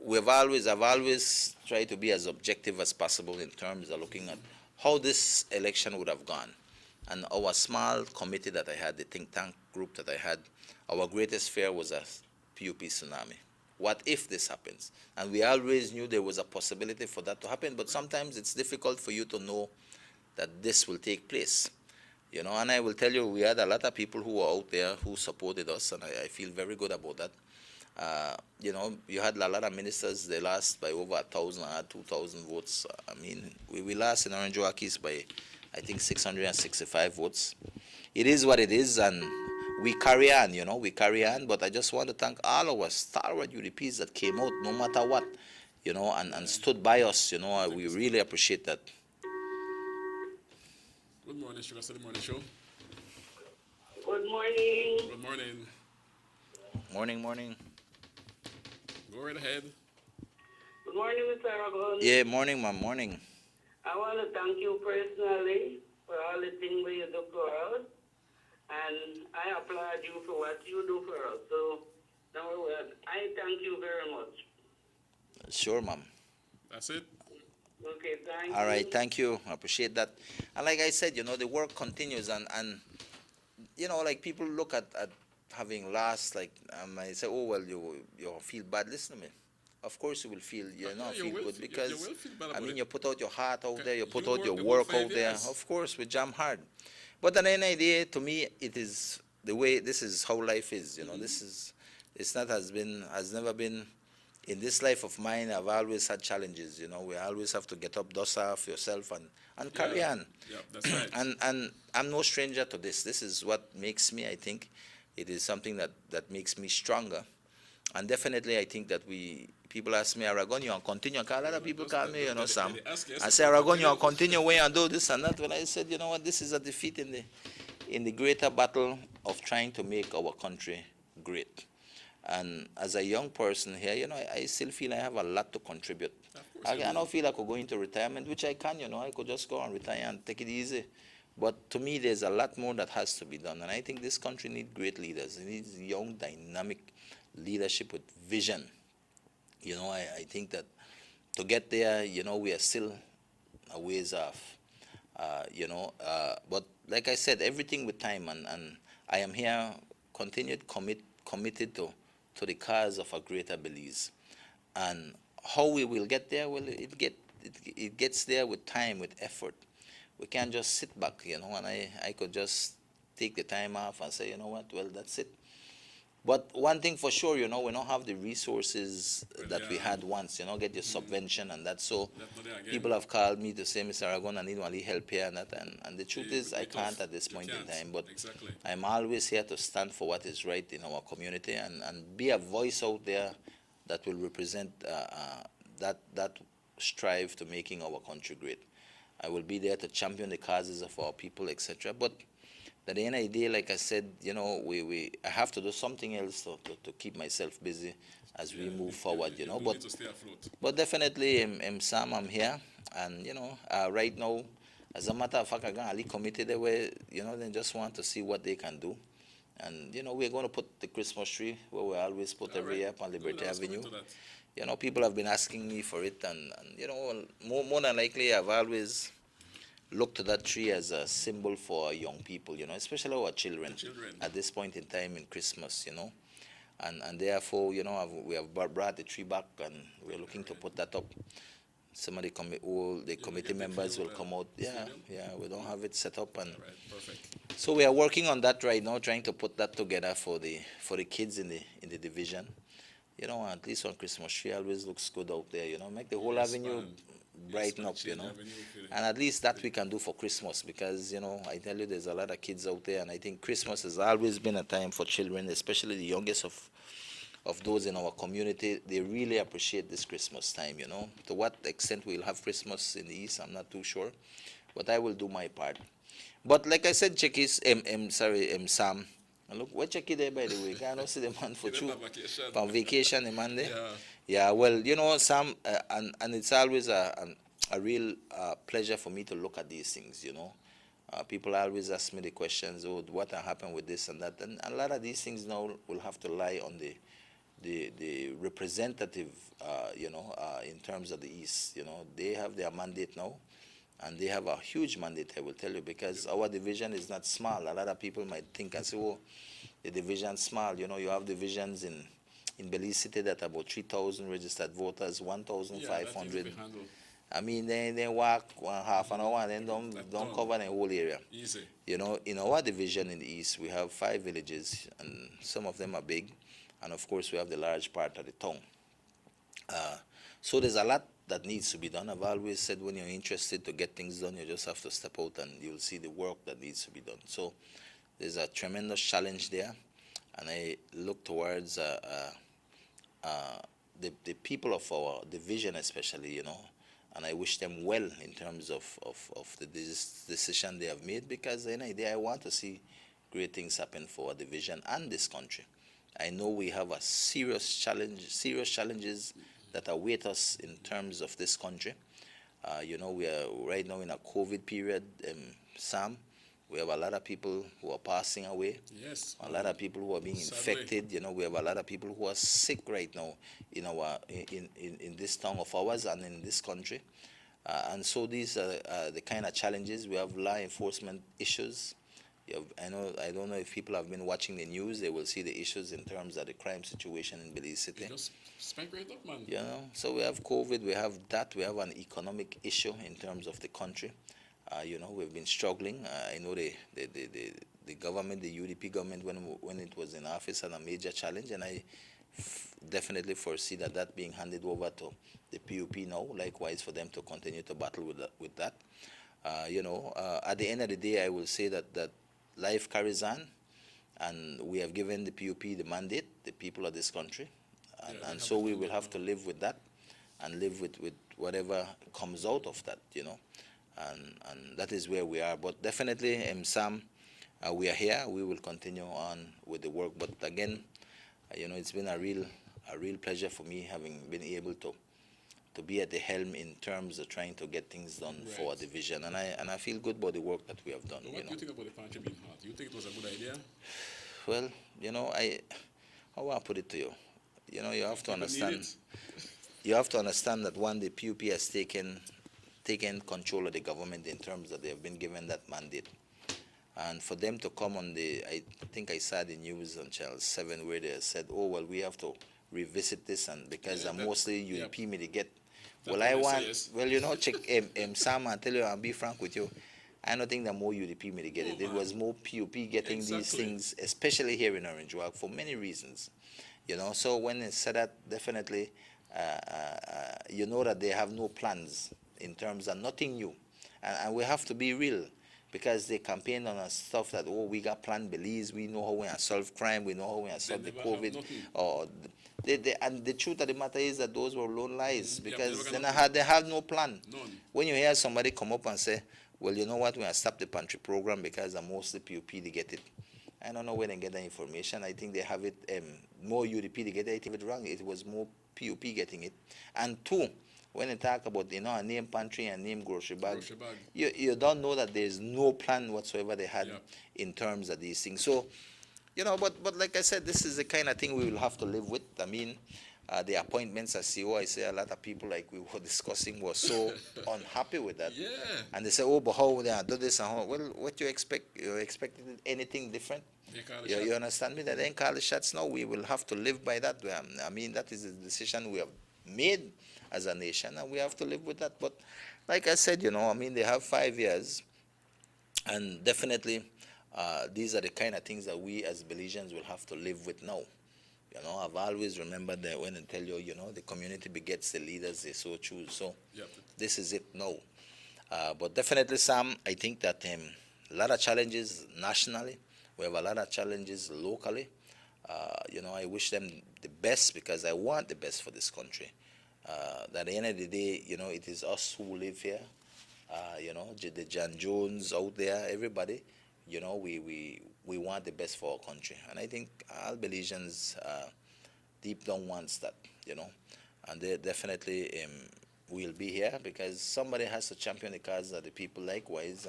I've always tried to be as objective as possible in terms of looking at how this election would have gone. And our small committee that I had, the think tank group that I had, our greatest fear was a PUP tsunami. What if this happens? And we always knew there was a possibility for that to happen, but sometimes it's difficult for you to know that this will take place. And I will tell you, we had a lot of people who were out there who supported us, and I feel very good about that. You had a lot of ministers, they lost by over 1,000 or 2,000 votes. I mean, we lost in Orange Rockies by, I think, 665 votes. It is what it is, and we carry on, we carry on. But I just want to thank all our stalwart UDPs that came out no matter what, and stood by us, we really appreciate that. Good morning, SugarCity Morning Show. Good morning. Good morning. Morning. Go right ahead. Good morning, Mr. Aragon. Yeah, morning, ma'am, morning. I want to thank you personally for all the things that you do for us. And I applaud you for what you do for us. So, number one, I thank you very much. Sure, ma'am. That's it. Okay, thank you. All right, thank you. I appreciate that. And like I said, the work continues. And like people look at having lost, I say, oh, well, you feel bad. Listen to me. Of course you will feel, feel good because, you put out your heart out there, you put out your work out there. Of course, we jam hard. But at the end of the day, to me, it is the way, this is how life is, has never been, in this life of mine, I've always had challenges, we always have to get up, dust off yourself and carry on. Yeah, that's right. And I'm no stranger to this. This is what makes me, I think, it is something that makes me stronger. And definitely, I think that people ask me, Aragon, you want to continue? A lot of people call me, Sam. I say, Aragon, you want to continue way and do this and that? Well, I said, you know what, this is a defeat in the greater battle of trying to make our country great. And as a young person here, I still feel I have a lot to contribute. I don't feel I could go into retirement, which I can, I could just go and retire and take it easy. But to me, there's a lot more that has to be done. And I think this country needs great leaders. It needs young, dynamic leadership with vision. I think that to get there, we are still a ways off. But like I said, everything with time. And I am here, committed to the cause of a greater Belize. And how we will get there? Well, it gets there with time, with effort. We can't just sit back, and I could just take the time off and say, you know what, well, that's it. But one thing for sure, we don't have the resources that we had once, get your subvention and that. So people have called me to say, Mr. Aragon, I need only help here and that. And the truth is, I can't at this point in time. But I'm always here to stand for what is right in our community and be a voice out there that will represent that strive to making our country great. I will be there to champion the causes of our people, etc. But at the end of the day, like I said, I have to do something else to keep myself busy as we move forward, But to stay afloat. But definitely, Sam, I'm here, and right now, as a matter of fact, I'm going to committed the way, they just want to see what they can do. And we're going to put the Christmas tree where we always put every year on Liberty Avenue. People have been asking me for it, and more than likely, I've always look to that tree as a symbol for our young people, especially our children at this point in time in Christmas, and therefore, we have brought the tree back and we're looking to put that up. Some of the committee members will come out. Yeah, we don't have it set up, and so we are working on that right now, trying to put that together for the kids in the division. At least on Christmas tree always looks good out there. Make the whole avenue brighten up, and at least that we can do for Christmas, because I tell you, there's a lot of kids out there, and I think Christmas has always been a time for children, especially the youngest of those in our community. They really appreciate this Christmas time. To what extent we'll have Christmas in the East, I'm not too sure, but I will do my part. But like I said, Chickies, Sam, look, what Chicky there, by the way? I don't see the man for true on vacation, the man there. Yeah, well, Sam, and it's always a real pleasure for me to look at these things, People always ask me the questions, what happened with this and that, and a lot of these things now will have to lie on the representative, in terms of the East. They have their mandate now, and they have a huge mandate, I will tell you, because our division is not small. A lot of people might think and say, the division's small. You have divisions in Belize City that are about 3,000 registered voters, 1,500. I mean, they walk half an hour and then don't cover the whole area. Easy. In our division in the East, we have 5 villages, and some of them are big, and of course we have the large part of the town. So there's a lot that needs to be done. I've always said, when you're interested to get things done, you just have to step out and you'll see the work that needs to be done. So there's a tremendous challenge there, and I look towards the people of our division especially, and I wish them well in terms of the decision they have made, because I want to see great things happen for our division and this country. I know we have a serious challenges that await us in terms of this country. We are right now in a COVID period, Sam. We have a lot of people who are passing away. Yes. A lot of people who are being infected. We have a lot of people who are sick right now in this town of ours and in this country. And so these are the kind of challenges. We have law enforcement issues. I don't know if people have been watching the news. They will see the issues in terms of the crime situation in Belize City. Just spank right up, man. So we have COVID. We have that. We have an economic issue in terms of the country. We've been struggling. I know the government, the UDP government, when it was in office, had a major challenge, and I definitely foresee that being handed over to the PUP now. Likewise, for them to continue to battle with that. At the end of the day, I will say that life carries on, and we have given the PUP the mandate, the people of this country, and so we will have to live with that, and live with whatever comes out of that. And that is where we are. But definitely, Sam, we are here. We will continue on with the work. But again, it's been a real pleasure for me, having been able to be at the helm in terms of trying to get things done for our division. And I feel good about the work that we have done. What do you think about the pantry being hot? Do you think it was a good idea? Well, how will I put it to you? You have to understand. You have to understand that the PUP has taken control of the government in terms that they have been given that mandate. And for them to come on I think I saw the news on Channel 7 where they said, oh, well, we have to revisit this, and because mostly UDP mitigate. Well, I want, well, check Sam, and tell you, I'll be frank with you. I don't think that more UDP mitigated. It was more PUP getting these things, especially here in Orange Walk, for many reasons. So when they said that, definitely, that they have no plans in terms of nothing new. And we have to be real, because they campaign on us stuff that, oh, we got plan Belize, we know how we can solve crime, we know how we can solve the COVID. And the truth of the matter is that those were lone lies, because they have no plan. None. When you hear somebody come up and say, well, you know what, we can stop the pantry program because mostly PUP to get it. I don't know where they get the information. I think they have it, more UDP to get it. I think it wrong. It was more PUP getting it. And two, when they talk about, a name pantry and name grocery bag, you don't know that there's no plan whatsoever they had in terms of these things. So, but like I said, this is the kind of thing we will have to live with. I mean, the appointments as CEO, I say a lot of people, like we were discussing, were so unhappy with that. Yeah. And they say, oh, but how they do this and how? Well, what you expect? You expected anything different? You understand me? That they ain't call the shots now. We will have to live by that. I mean, that is a decision we have made as a nation, and we have to live with that. But like I said, they have 5 years, and definitely these are the kind of things that we as Belizeans will have to live with now. I've always remembered that when I tell you, the community begets the leaders they so choose. So this is it now. But definitely, Sam, I think that a lot of challenges nationally. We have a lot of challenges locally. I wish them the best, because I want the best for this country. At the end of the day, it is us who live here. The John Jones out there, everybody. We want the best for our country. And I think all Belizeans deep down wants that, And they definitely will be here, because somebody has to champion the cause of the people likewise,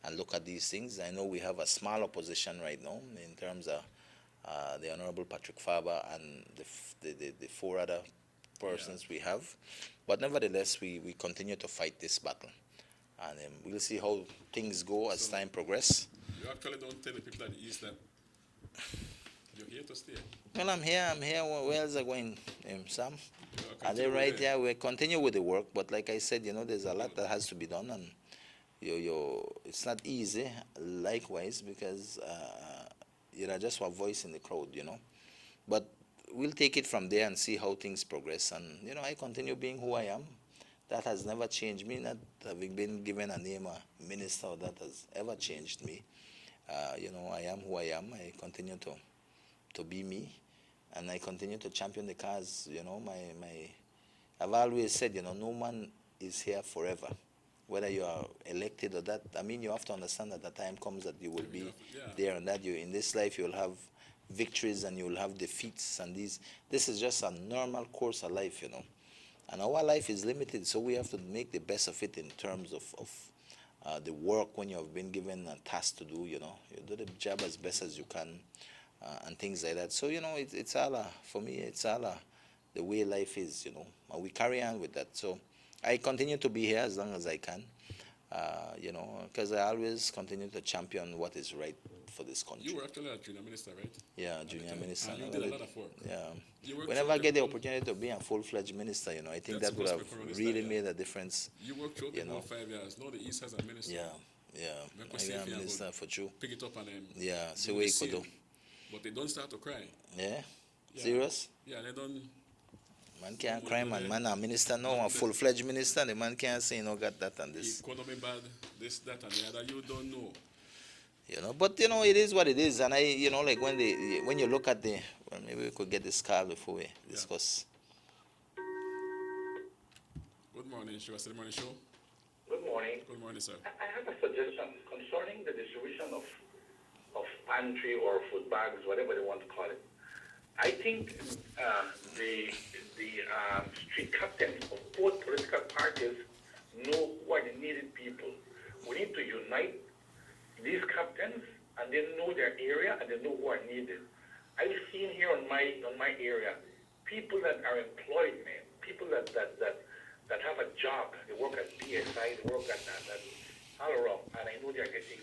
and look at these things. I know we have a small opposition right now in terms of the Honorable Patrick Faber and the 4 other persons we have. But nevertheless, we continue to fight this battle. And we'll see how things go as time progresses. You actually don't tell the people at the East that you're here to stay. Well, I'm here. Where else are going, Sam? Are they right there? We continue with the work, but like I said, there's a lot that has to be done, and it's not easy, likewise, because you're just a voice in the crowd, But we'll take it from there and see how things progress. And, I continue being who I am. That has never changed me. Not having been given a name, a minister, that has ever changed me. I am who I am. I continue to be me. And I continue to champion the cause. I've always said, no man is here forever. Whether you are elected or that, you have to understand that the time comes that you will be there, and that in this life you will have victories and you will have defeats, and this is just a normal course of life, And our life is limited, so we have to make the best of it in terms of the work when you have been given a task to do, You do the job as best as you can, and things like that. So, it's all, for me, it's all the way life is, and we carry on with that. So I continue to be here as long as I can, because I always continue to champion what is right for this country. You were actually a junior minister, right? Yeah, junior minister. And you did a lot of work. Yeah. Whenever I get the opportunity to be a full-fledged minister, I think that would have really made a difference. You worked through the whole 5 years. Now the East has a minister. Yeah. I am a minister for you. Pick it up and see what you could do. But they don't start to cry. Yeah? Serious? Yeah, they don't. Man can't cry, man a minister now, a full-fledged minister. The man can't say, got that and this. Economy bad, this, that, and the other. You don't know. But it is what it is, and like when you look at maybe we could get this call before we discuss. Good morning, SugarCity Morning Show. Good morning. Good morning, sir. I have a suggestion concerning the distribution of pantry or food bags, whatever they want to call it. I think the street captains of both political parties know who are the needed people. We need to unite these captains, and they know their area and they know who are needed. I've seen here on my area people that are employed, man, people that have a job. They work at BSI, they work at all around, and I know they are getting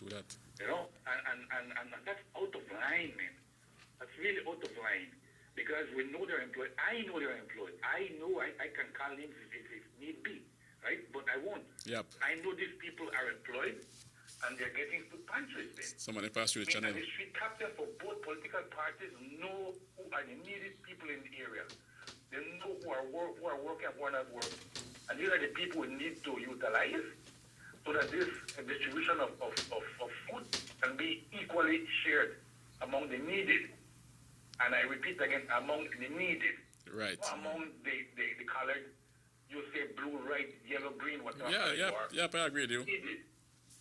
True that. You know, and that's out of line, man. That's really out of line. Because we know they're employed. I know they're employed. I know I can call names if need be, right? But I won't. Yep. I know these people are employed and they're getting food pantries there. Somebody passed through the channel. And the street captain for both political parties know who are the needed people in the area. They know who are working and who are not working. And these are the people we need to utilize so that this distribution of food can be equally shared among the needed. And I repeat again, among the needed. Right. Among the colored, you say blue, red, yellow, green, whatever. Yep, I agree with you. Needed,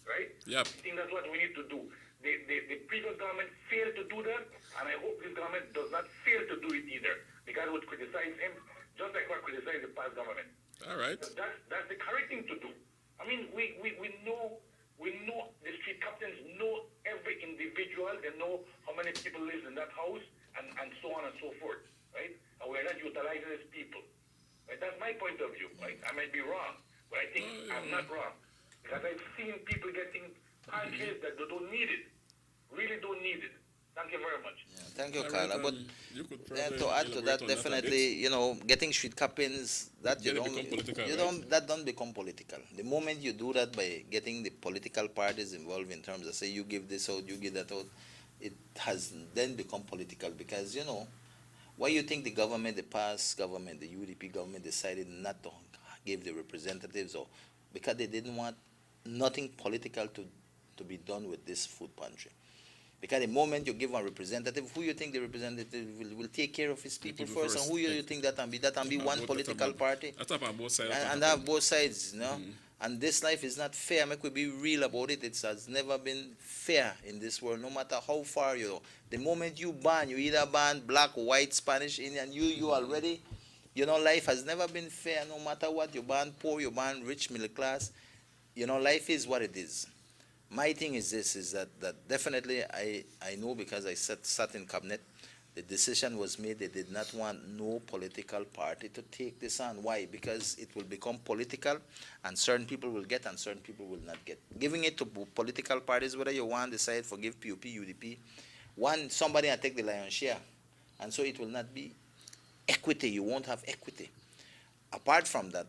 right? Yep. I think that's what we need to do. The previous government failed to do that, and I hope this government does not fail to do it either. Because I would criticize him just like I criticize the past government. All right. That's the correct thing to do. I mean, we know the street captains know every individual. They know how many people live in that house, and so on and so forth, right? And we're not utilizing these people. Right? That's my point of view. Right? I might be wrong, but I think I'm not wrong. Because I've seen people getting pantries that they don't need it, really don't need it. Thank you very much. Yeah, thank you, Carla. But to add to that, definitely, getting street captains, that that don't become political. The moment you do that by getting the political parties involved in terms of say you give this out, you give that out, it has then become political because why you think the government, the past government, the UDP government decided not to give the representatives or because they didn't want nothing political to be done with this food pantry. Because the moment you give a representative, who you think the representative will take care of his people first, and who you think that can be? That can be one political party. That's on both sides. And have both sides, And this life is not fair. Make we be real about it. It has never been fair in this world, no matter how far you go. The moment you ban, you either ban black, white, Spanish, Indian, you already, life has never been fair, no matter what. You ban poor, you ban rich, middle class. Life is what it is. My thing is this, is that definitely I know because I sat in cabinet, the decision was made they did not want no political party to take this on. Why? Because it will become political and certain people will get and certain people will not get. Giving it to political parties, whether you want to decide for give PUP, UDP, somebody will take the lion's share. And so it will not be equity. You won't have equity. Apart from that,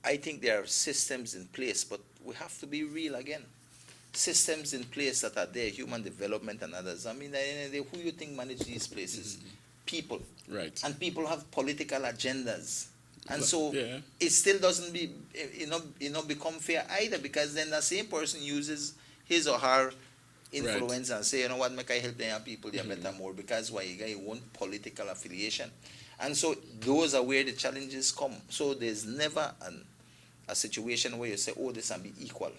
I think there are systems in place, but we have to be real again. Systems in place that are there, human development and others. I mean, who you think manage these places? People. Right. And people have political agendas. And so it still doesn't become fair either, because then the same person uses his or her influence and say, what, make I help them people, they are better more, because why? You want political affiliation. And so those are where the challenges come. So there's never a situation where you say, this can be equal.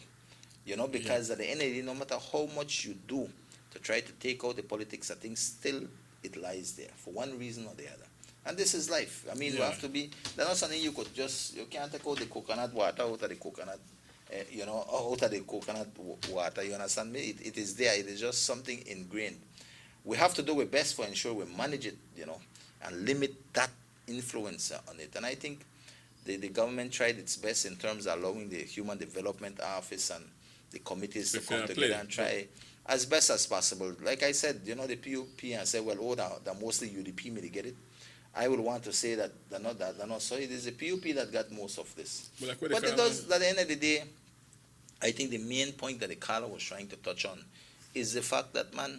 Because at the end of the day, no matter how much you do to try to take out the politics, I think still it lies there for one reason or the other. And this is life. I mean, you have to be, there's not something you can't take out the coconut water out of the coconut, out of the coconut water, you understand me? It is there. It is just something ingrained. We have to do our best for ensure we manage it, and limit that influence on it. And I think the government tried its best in terms of allowing the Human Development Office and the committees to come together and try as best as possible. Like I said, the PUP and say, they're mostly UDP may get it. I would want to say that they're not. So it is the PUP that got most of this. But it does, at the end of the day, I think the main point that the caller was trying to touch on is the fact that, man,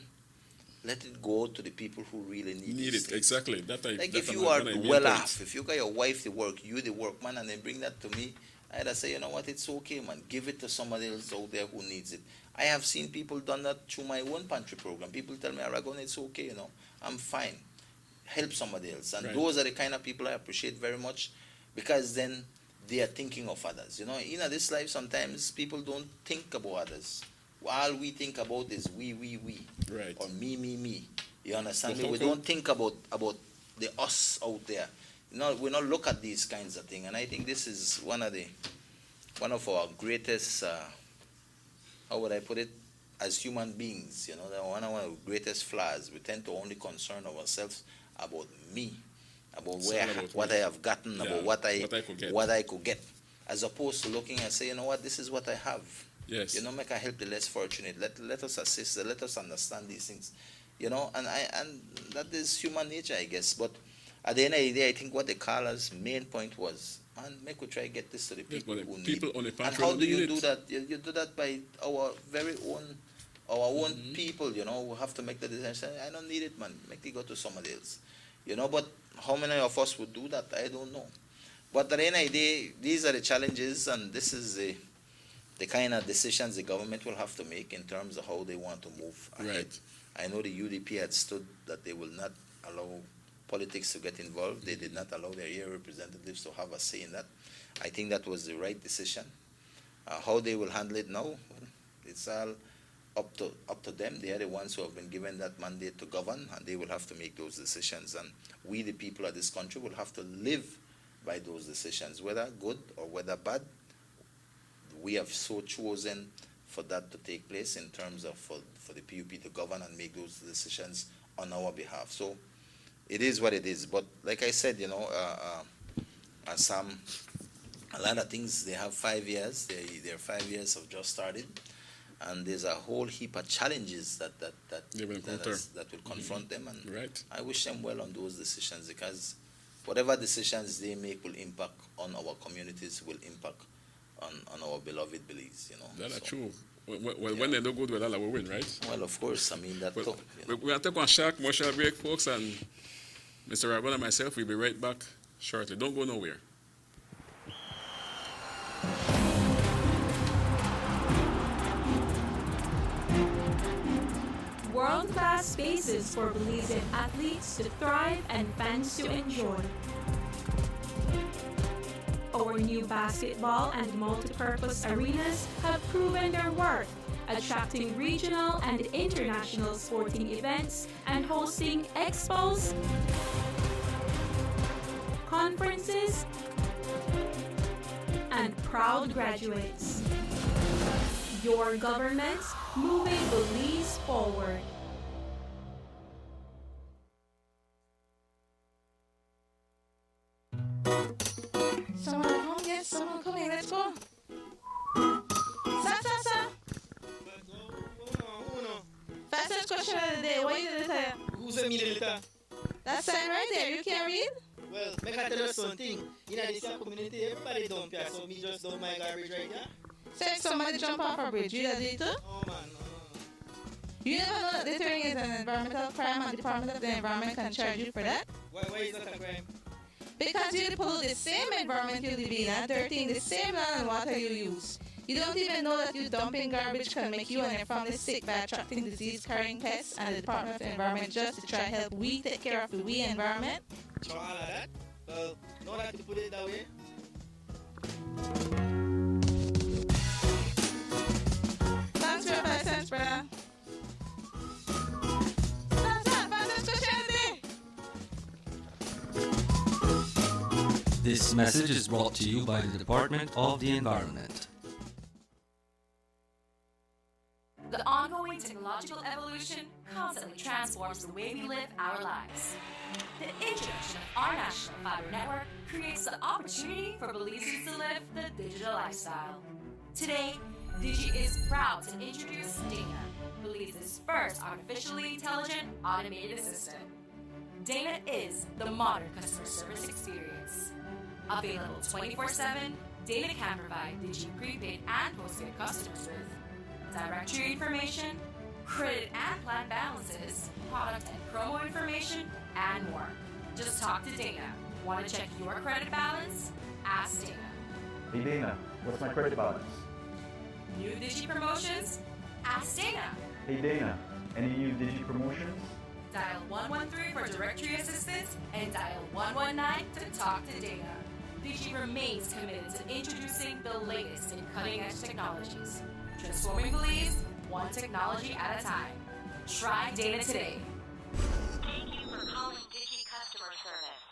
let it go to the people who really need it. Exactly. If you are well off, if you got your wife to work, you the workman, and they bring that to me, I'd say, it's okay, man. Give it to somebody else out there who needs it. I have seen people done that through my own pantry program. People tell me, Aragon, it's okay, I'm fine. Help somebody else. And those are the kind of people I appreciate very much, because then they are thinking of others. In this life, sometimes people don't think about others. All we think about is we. Right. Or me. You understand me? We don't think about the us out there. We not look at these kinds of things, and I think this is one of our greatest, how would I put it, as human beings. One of our greatest flaws. We tend to only concern ourselves about me, about what I have gotten, about what I could get, as opposed to looking and say, this is what I have. Yes. You know, make a help the less fortunate. Let us assist. Let us understand these things. You know, and that is human nature, I guess. But at the end of the day, I think what the caller's main point was, man, make we try to get this to the people who people need. on the And patrol how do you need do it. that? You do that by our very own people. You know, we have to make the decision. Say, I don't need it, man. Make it go to somebody else. You know, but how many of us would do that? I don't know. But at the end of the day, these are the challenges, and this is the kind of decisions the government will have to make in terms of how they want to move ahead. Right. I know the UDP had stood that they will not allow politics to get involved. They did not allow their area representatives to have a say in that. I think that was the right decision. How they will handle it now, well, it's all up to them. They are the ones who have been given that mandate to govern, and they will have to make those decisions. And we, the people of this country, will have to live by those decisions, whether good or whether bad. We have so chosen for that to take place in terms of for the PUP to govern and make those decisions on our behalf. So it is what it is. But like I said, you know, a lot of things, they have 5 years. Their 5 years have just started. And there's a whole heap of challenges that will confront them. And right. I wish them well on those decisions, because whatever decisions they make will impact on our communities, will impact on our beloved beliefs, you know. That's true. Well, when they do good, well, Allah will win, right? Well, of course. I mean, that too. We're going to take one short commercial break, folks, and Mr. Rabon and myself will be right back shortly. Don't go nowhere. World-class spaces for Belizean athletes to thrive and fans to enjoy. Our new basketball and multi-purpose arenas have proven their worth, attracting regional and international sporting events and hosting expos, conferences, and proud graduates. Your government moving Belize forward. Someone at home? Yes, someone coming. Let's go. Sa. Fastest question of the day. What is it? Who's a milliliter? That sign right there. You can read? Well, make I tell you something. In this community, everybody dump here, so me just dump my garbage right here. Say if somebody jump off a bridge, you do it too? Oh man, no. You never know that littering is an environmental crime and the Department of the Environment can charge you for that? Why is that a crime? Because you pollute the same environment you live in and dirtying the same land and water you use. You don't even know that you dumping garbage can make you and your family sick by attracting disease-carrying pests, and the Department of the Environment just to try to help we take care of the we environment. So all of that? Well, no that to put it that way. Thanks for your 5 cents, brother. This message is brought to you by the Department of the Environment. The ongoing technological evolution constantly transforms the way we live our lives. The introduction of our national fiber network creates the opportunity for Belizeans to live the digital lifestyle. Today, Digi is proud to introduce Dana, Belize's first artificially intelligent automated assistant. Dana is the modern customer service experience. Available 24/7, Dana can provide Digi prepaid and postpaid customers with directory information, credit and plan balances, product and promo information, and more. Just talk to Dana. Want to check your credit balance? Ask Dana. Hey Dana, what's my credit balance? New Digi promotions? Ask Dana. Hey Dana, any new Digi promotions? Dial 113 for directory assistance and dial 119 to talk to Dana. Digi remains committed to introducing the latest in cutting-edge technologies, transforming Belize one technology at a time. Try Dana today. Thank you for calling Digi Customer Service.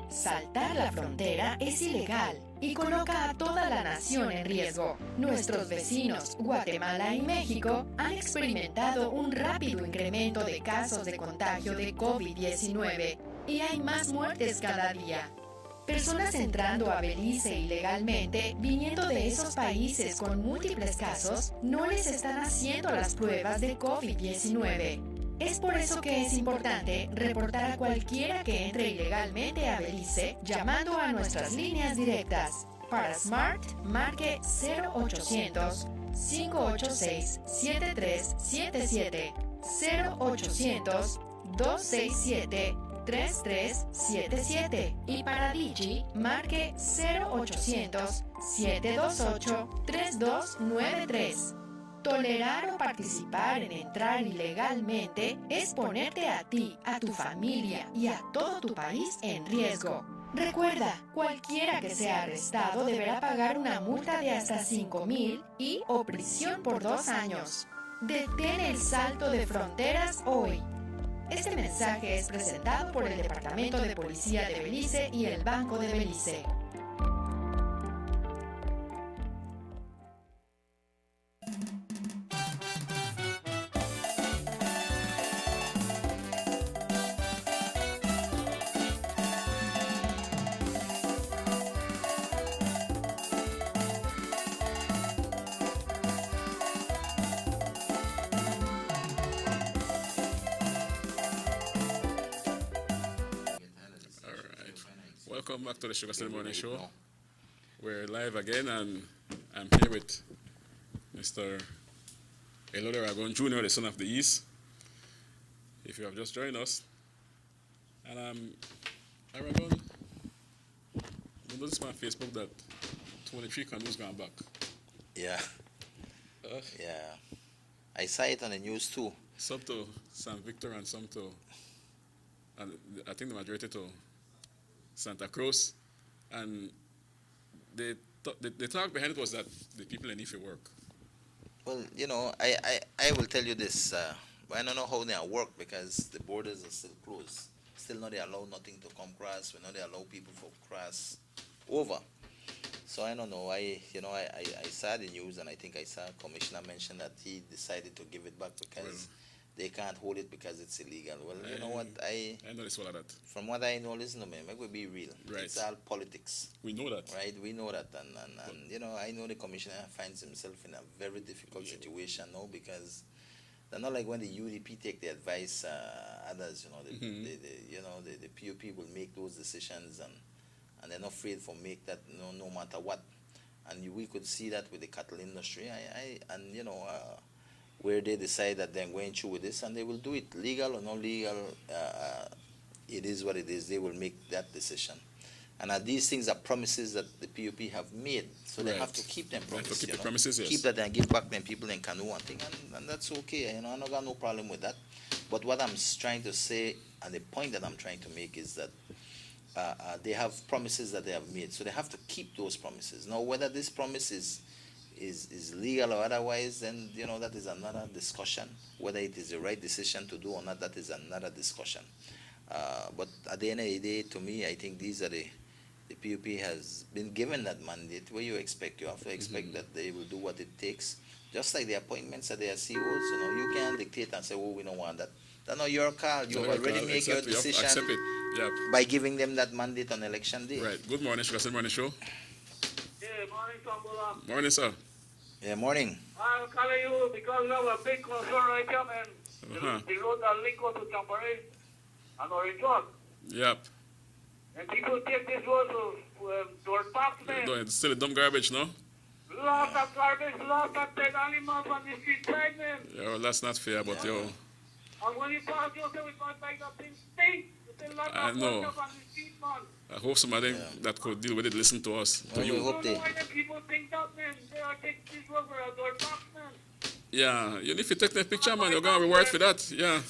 Saltar la frontera es ilegal y coloca a toda la nación en riesgo. Nuestros vecinos, Guatemala y México, han experimentado un rápido incremento de casos de contagio de COVID-19 y hay más muertes cada día. Personas entrando a Belice ilegalmente, viniendo de esos países con múltiples casos, no les están haciendo las pruebas de COVID-19. Es por eso que es importante reportar a cualquiera que entre ilegalmente a Belice llamando a nuestras líneas directas. Para Smart, marque 0800-586-7377, 0800-267-3377 y para Digi, marque 0800-728-3293. Tolerar o participar en entrar ilegalmente es ponerte a ti, a tu familia y a todo tu país en riesgo. Recuerda, cualquiera que sea arrestado deberá pagar una multa de hasta 5,000 y o prisión por 2 años. Detén el salto de fronteras hoy. Este mensaje es presentado por el Departamento de Policía de Belice y el Banco de Belice. Welcome back to the SugarCity Morning Show. We're live again, and I'm here with Mr. Elode Aragon Jr., the son of the East. If you have just joined us, and Aragon, you noticed on Facebook that 23 canoes gone back. Yeah. Yeah. I saw it on the news too. Some to San Victor and some to, and I think the majority to Santa Cruz, and the talk behind it was that the people in Ife work. Well, you know, I will tell you this. I don't know how they work because the borders are still closed. Still not they allow nothing to come across. We know they allow people to cross over. So I don't know. I saw the news and I think I saw Commissioner mention that he decided to give it back because they can't hold it because it's illegal. Well, you know what? I know this all of that. From what I know, listen to me, make we be real. Right. It's all politics. We know that. Right? We know that. And you know, I know the commissioner finds himself in a very difficult situation now because they're not like when the UDP take the advice, others, you know, the PUP will make those decisions and they're not afraid for make that no matter what. And we could see that with the cattle industry. Where they decide that they're going through with this and they will do it, legal or not legal, it is what it is. They will make that decision. And these things are promises that the PUP have made, so they have to keep them promises. Keep the promises, yes. Keep that and give back them people in canoe and thing, and that's okay. You know, I don't got no problem with that. But what I'm trying to say, and the point that I'm trying to make is that they have promises that they have made, so they have to keep those promises. Now, whether this promise is legal or otherwise, then you know that is another discussion. Whether it is the right decision to do or not, that is another discussion. But at the end of the day, to me, I think these are the PUP has been given that mandate. What you expect? You have to expect that they will do what it takes. Just like the appointments that they are CEOs, you know, you can't dictate and say, "Oh, we don't want that." That's not your call. You have already made your decision by giving them that mandate on election day. Right. Good morning, SugarCity Morning Show. Yeah, morning, Sambola. Morning, sir. Yeah, morning. I'm calling you because we have a big concern right here, man. The road that link up to Chambery and Orange Walk. Yep. And people take this road to our parks, man. It's still a dumb garbage, no? Lots of garbage, lots of dead animals on the street side, man. Yeah, well, that's not fair, but yo. And when you pass, you say we're going to take that thing stink. I know. I hope somebody that could deal with it listen to us. To you. Why do people think that, man? They are taking this road for our parks, man. Yeah, you need to take the picture, man. You're going to reward for that. Yeah.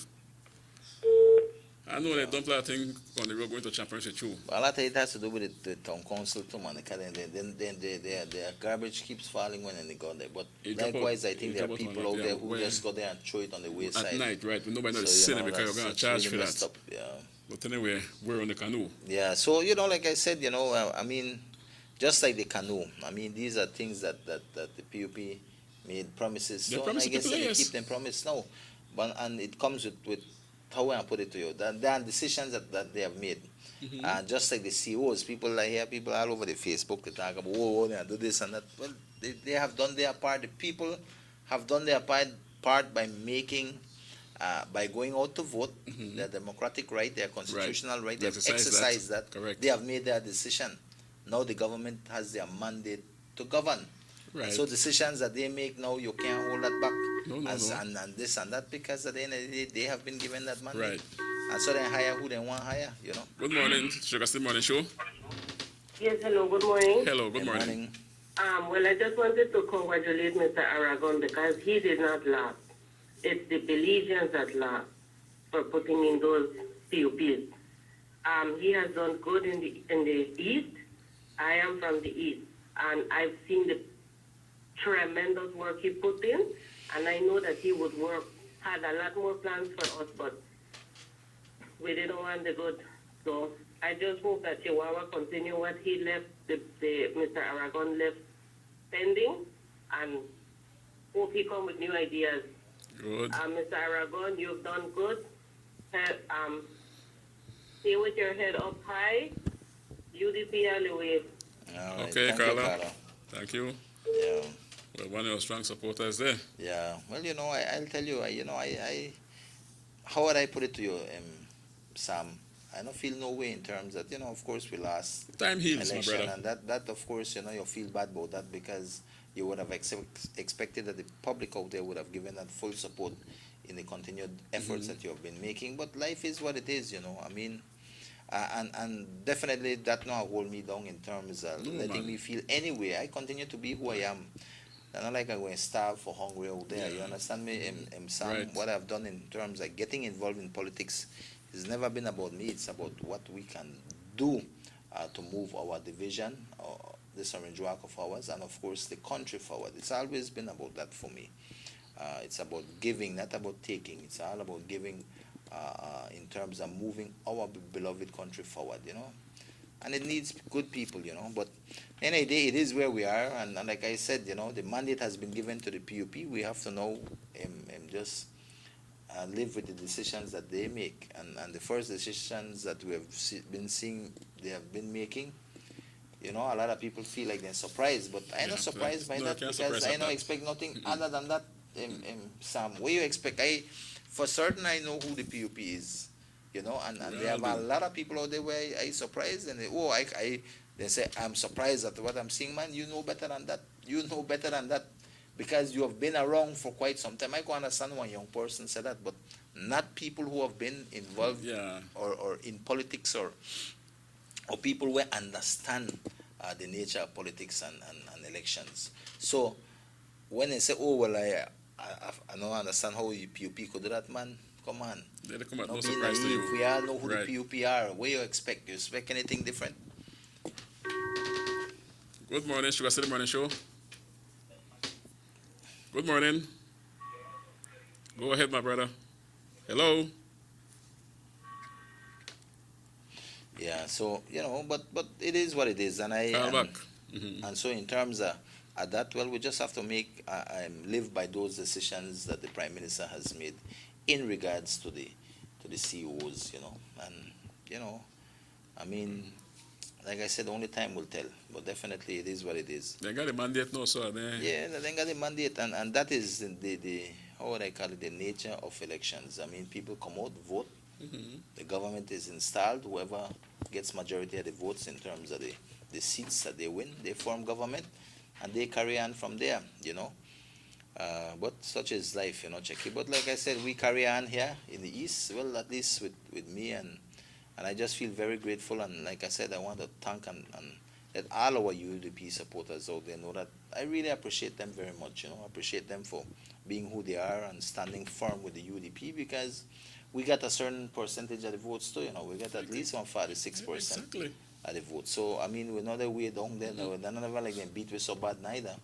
I know they don't play a thing on the road going to championship too. A lot of it has to do with the town council too, man. Their garbage keeps falling when they go there. But likewise, I think there are people out there who just go there and throw it on the wayside. At night, right? Nobody knows So, the because you're going to charge really for that. up, yeah. But anyway, we're on the canoe. Yeah, so, like I said, I mean, just like the canoe, I mean, these are things that the PUP made promises. So I guess they keep them promised now. And it comes with how I put it to you, there are decisions that they have made. Just like the CEOs, people all over the Facebook, they talk about, they do this and that. Well, they have done their part. The people have done their part by making, by going out to vote, their democratic right, their constitutional right, they have exercised that. Correct. They have made their decision. Now the government has their mandate to govern. Right. So decisions that they make now, you can't hold that back. No. And this and that, because at the end of the day, they have been given that mandate. Right. And so they hire who they want to hire, Good morning, SugarCity Morning Show. Yes, hello, good morning. Hello, good morning. Well, I just wanted to congratulate Mr. Aragon because he did not laugh. It's the Belizeans that laugh for putting in those PUPs. He has done good in the East. I am from the East, and I've seen the tremendous work he put in, and I know that he would had a lot more plans for us, but we didn't want the good. So I just hope that Chihuahua continue what he left, Mr. Aragon left pending, and hope he come with new ideas. Good. Mr. Aragon, you've done good. Stay with your head up high. UDP all the way. All right. Okay, Thank Carla. you, Carla. Thank you. Yeah. Well, one of your strong supporters there. Yeah. Well, I'll tell you, how would I put it to you, Sam? I don't feel no way in terms that, of course, we lost Time heals, election, my brother. and that, of course, you feel bad about that because you would have expected that the public out there would have given that full support in the continued efforts that you have been making. But life is what it is, I mean, and definitely that not hold me down in terms of letting me feel anyway. I continue to be who I am. It's not like I'm going to starve for hungry out there. You understand me? Sam, Right. What I've done in terms of getting involved in politics has never been about me. It's about what we can do to move our division, this orange rock of ours, and of course the country forward. It's always been about that for me. It's about giving, not about taking. It's all about giving in terms of moving our beloved country forward, And it needs good people, But any day, it is where we are. And like I said, the mandate has been given to the PUP. We have to now just live with the decisions that they make. And the first decisions that we have been seeing they have been making, a lot of people feel like they're surprised. But I'm not surprised by that because I don't expect nothing other than that, Sam. What do you expect? For certain, I know who the PUP is. And there are a lot of people out there where I surprised and they say, I'm surprised at what I'm seeing. Man, you know better than that. You know better than that because you have been around for quite some time. I can understand one young person said that, but not people who have been involved or in politics or people who understand the nature of politics and elections. So when they say, I don't understand how you PUP could do that, man. Come on. They come at Don't no be surprise to naive. you. We all know who Right. the PUP are. What do you expect? You expect anything different? Good morning, SugarCity Morning Show. Good morning. Go ahead, my brother. Hello. Yeah, so, but it is what it is. And and so in terms of that, well, we just have to live by those decisions that the Prime Minister has made in regards to the CEOs, And, I mean, like I said, only time will tell. But definitely it is what it is. They got the mandate now, so Yeah, they got the mandate. And that is the how would I call it, the nature of elections. I mean, people come out, vote. The government is installed. Whoever gets majority of the votes in terms of the seats that they win, they form government. And they carry on from there, But such is life, Checky. But like I said, we carry on here in the East, well, at least with me. And I just feel very grateful. And like I said, I want to thank and let all our UDP supporters out there know that I really appreciate them very much, I appreciate them for being who they are and standing firm with the UDP, because we got a certain percentage of the votes too. We got at least 46% Exactly. of the vote. So I mean, we're not a way down there. They're not like they beat we so bad neither.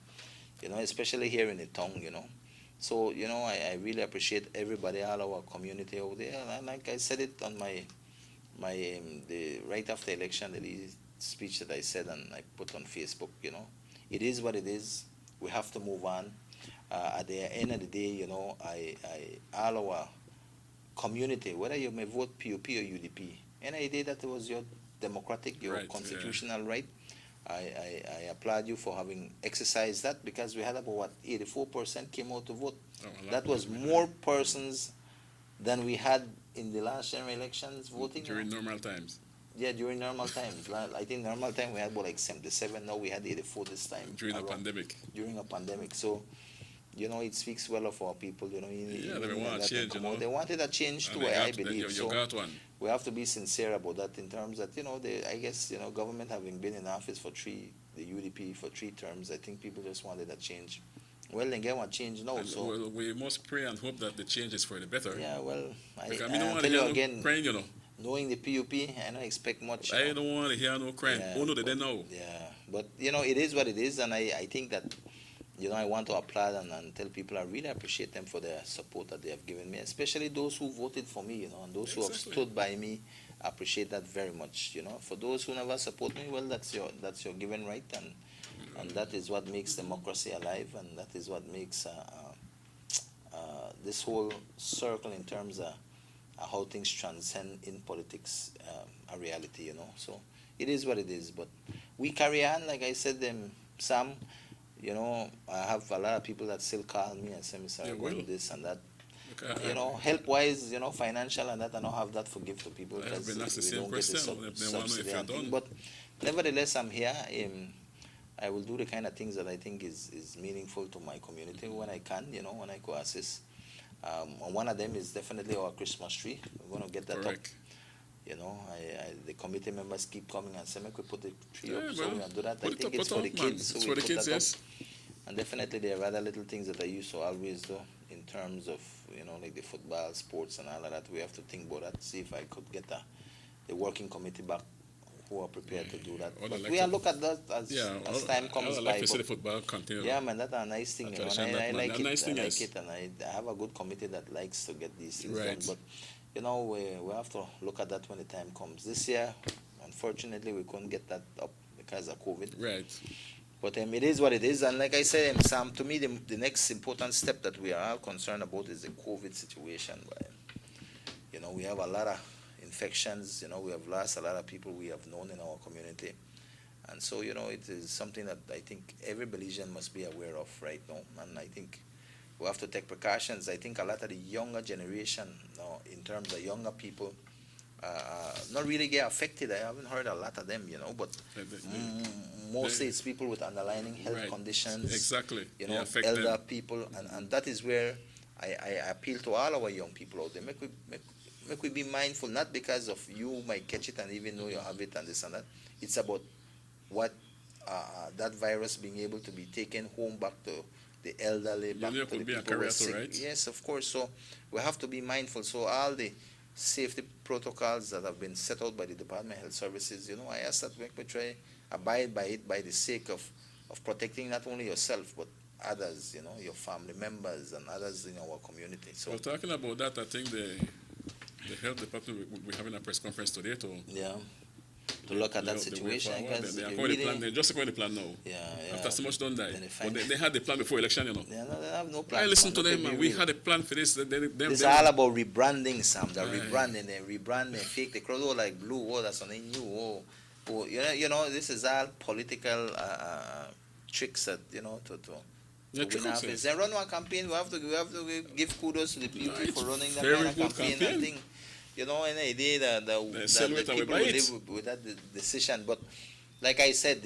Especially here in the town. So I really appreciate everybody, all our community over there. And like I said it on my the right after election, the speech that I said and I put on Facebook. It is what it is. We have to move on. At the end of the day, all our community, whether you may vote PUP or UDP, any day that it was your democratic, your constitutional right, I applaud you for having exercised that, because we had about 84% came out to vote. That was more persons than we had in the last general elections voting. During normal times. Yeah, during normal times. I think normal time we had about 77. Now we had 84 this time. During a pandemic. During a pandemic. So, it speaks well of our people. They want a change. They wanted a change too, I believe. You got one. We have to be sincere about that in terms that, I guess, government having been in office for the UDP for 3 terms, I think people just wanted a change. Well, they get one change now. So we must pray and hope that the change is for the better. Yeah, well, I don't want tell to you hear again, no crying, knowing the PUP, I don't expect much. I don't want to hear no crying. No, they know. Yeah, but, it is what it is, and I think that, I want to applaud and tell people I really appreciate them for their support that they have given me, especially those who voted for me, and those who have stood by me. I appreciate that very much. For those who never support me, well, that's your given right, and that is what makes democracy alive, and that is what makes this whole circle in terms of how things transcend in politics a reality. So it is what it is, but we carry on. Like I said, Sam, I have a lot of people that still call me and say, "Mr. Going to this and that." Help wise, financial and that, I don't have that for give to people because we don't get the subsidy and thing. But nevertheless, I'm here. I will do the kind of things that I think is meaningful to my community when I can, when I go assist. One of them is definitely our Christmas tree. We're going to get that up. The committee members keep coming and saying, "Make we put the tree up." So we're going to do that. I think it's for the kids. So we put that up. And definitely there are other little things that I used to always do in terms of, like the football, sports and all of that. We have to think about that, see if I could get the working committee back who are prepared to do that. But we will look at that as time comes by. To see the football continue. Yeah, man, that's a nice thing. I like it, and I have a good committee that likes to get these things done. But, we have to look at that when the time comes. This year, unfortunately, we couldn't get that up because of COVID. Right. But it is what it is, and like I said, Sam, to me, the next important step that we are all concerned about is the COVID situation. We have a lot of infections. We have lost a lot of people we have known in our community, and so it is something that I think every Belizean must be aware of right now. And I think we have to take precautions. I think a lot of the younger generation, in terms of younger people, not really get affected. I haven't heard a lot of them, but mostly it's people with underlying health conditions. Exactly. Elder people, and that is where I appeal to all our young people out there. Make we be mindful, not because of you might catch it and even know you have it and this and that. It's about what that virus being able to be taken home back to the elderly, back to the people who are sick. Right? Yes, of course. So we have to be mindful. So all the safety protocols that have been set out by the Department of Health Services, I ask that we try abide by it by the sake of protecting not only yourself but others, your family members and others in our community. So well, talking about that, I think the health department will be having a press conference today to look at that situation. They're just going to plan now. Yeah. After so much done that. But they had the plan before election, They have no plan. I listened to them and we had a plan for this. It's all about rebranding, Sam. They're rebranding, fake the crowd like blue. That's something new. This is all political tricks that to win office. They run one campaign. We have to give kudos to the people for running that kind of campaign. I think any idea that the people will live with that decision. But like I said,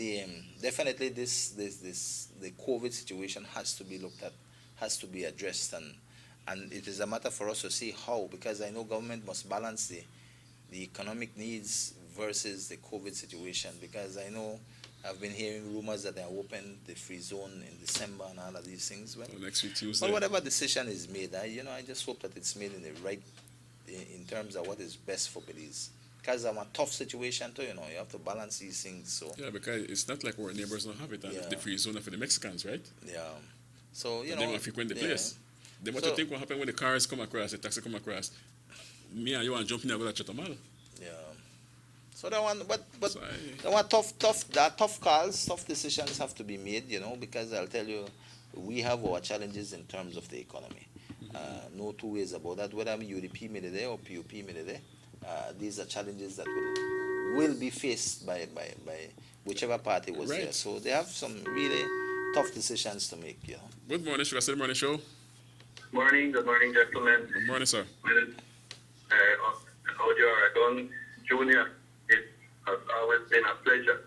definitely the COVID situation has to be looked at, has to be addressed, and it is a matter for us to see how, because I know government must balance the economic needs versus the COVID situation, because I know I've been hearing rumors that they are open the free zone in December and all of these things. Well, next week Tuesday. But whatever decision is made, I just hope that it's made in the right, in terms of what is best for Belize. Because I'm a tough situation too, you have to balance these things. So yeah, because it's not like our neighbors don't have it, and the free zone for the Mexicans, right? Yeah. So they want to frequent the place. They want to think what happened when the cars come across, the taxi come across. Me and you want to jump in and go to Chatamal. Yeah. So that one, but that one tough calls, tough decisions have to be made, because I'll tell you, we have our challenges in terms of the economy. No two ways about that. Whether UDP made it there or PUP made it there, these are challenges that will be faced by whichever party was there. So they have some really tough decisions to make. Good morning, SugarCity Morning Show. Morning, good morning, gentlemen. Good morning, sir. Audio Aragon Jr. It has always been a pleasure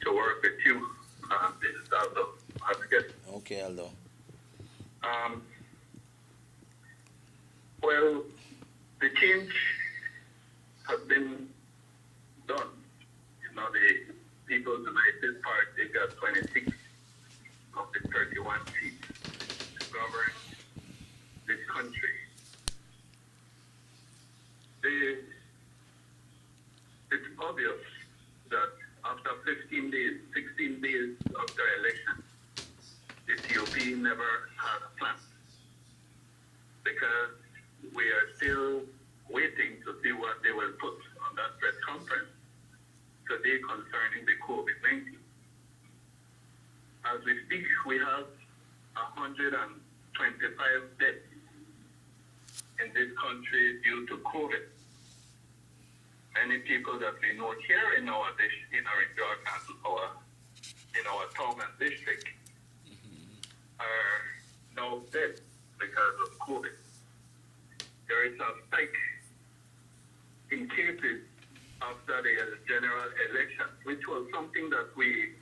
to work with you. This is Aldo Vasquez. Okay, Aldo. Well, the change has been done. The People's United Party got 26 of the 31 seats to govern this country. It's obvious that after 15 days, 16 days after election, the COP never had a plan, because we are still waiting to see what they will put on that press conference today concerning the COVID-19. As we speak, we have 125 deaths in this country due to COVID. Many people that we know here in our drug and in our town and district are now dead because of COVID. There is a spike in cases after the general election, which was something that we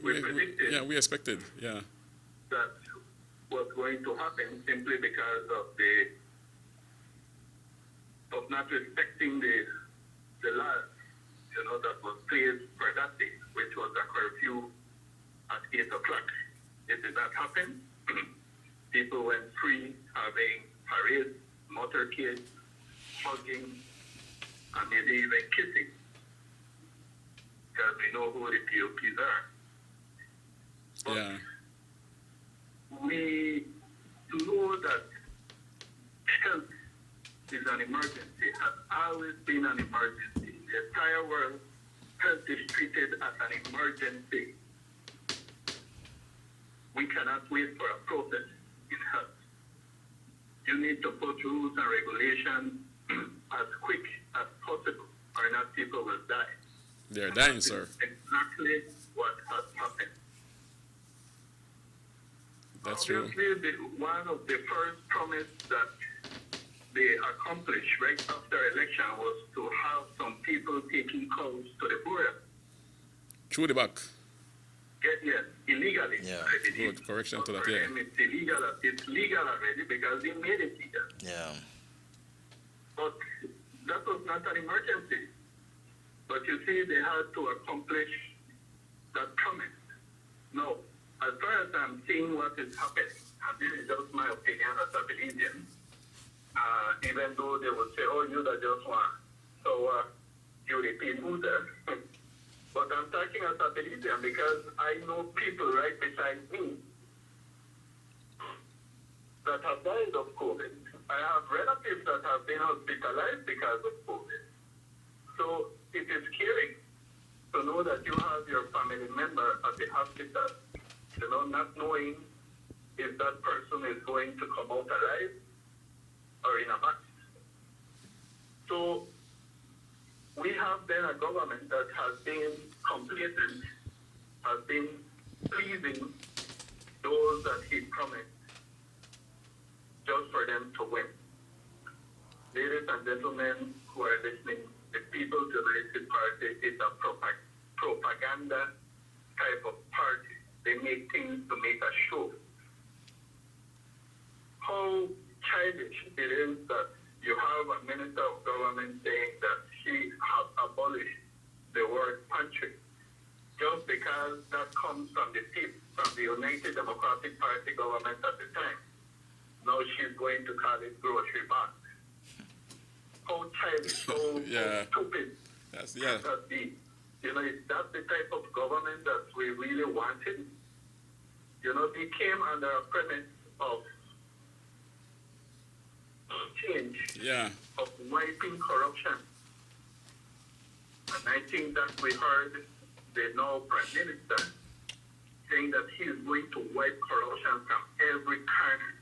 predicted. Yeah, we expected. Yeah. That was going to happen simply because of not respecting the laws, that was placed for that day, which was a curfew at 8 o'clock. It did not happen. People went free, having parades, motorcades, hugging, and maybe even kissing, because we know who the POPs are. But we know that health is an emergency, has always been an emergency. The entire world, health is treated as an emergency. We cannot wait for a process in health. You need to put rules and regulations as quick as possible, or not people will die. They're dying, sir. Exactly what has happened. That's Obviously, true. One of the first promises that they accomplished right after election was to have some people taking cows to the border. Through the back. Yes, illegally. Yeah. I believe. Good correction to that, For yeah. them, it's illegal. It's legal already because they made it legal. Yeah. But that was not an emergency. But you see, they had to accomplish that promise. Now, as far as I'm seeing what is happening, and this is just my opinion as a Belizean, even though they would say, oh, you that just want, so you repeat loser. But I'm talking as a Belizean because I know people right beside me that have died of COVID. I have relatives that have been hospitalized because of COVID. So it is scary to know that you have your family member at the hospital, not knowing if that person is going to come out alive or in a box. So we have then a government that has been complacent, has been pleasing those that he promised just for them to win. Ladies and gentlemen who are listening, the People's United Party is a propaganda type of party. They make things to make a show. How childish it is that you have a minister of government saying that she has abolished the word pantry the United Democratic Party government at the time. Now she's going to call it grocery bank. How childish, how stupid can that be? You know, is that the type of government that we really wanted? You know, they came under a premise of change, of wiping corruption. And I think that we heard the now Prime Minister saying that he is going to wipe corruption from every corner.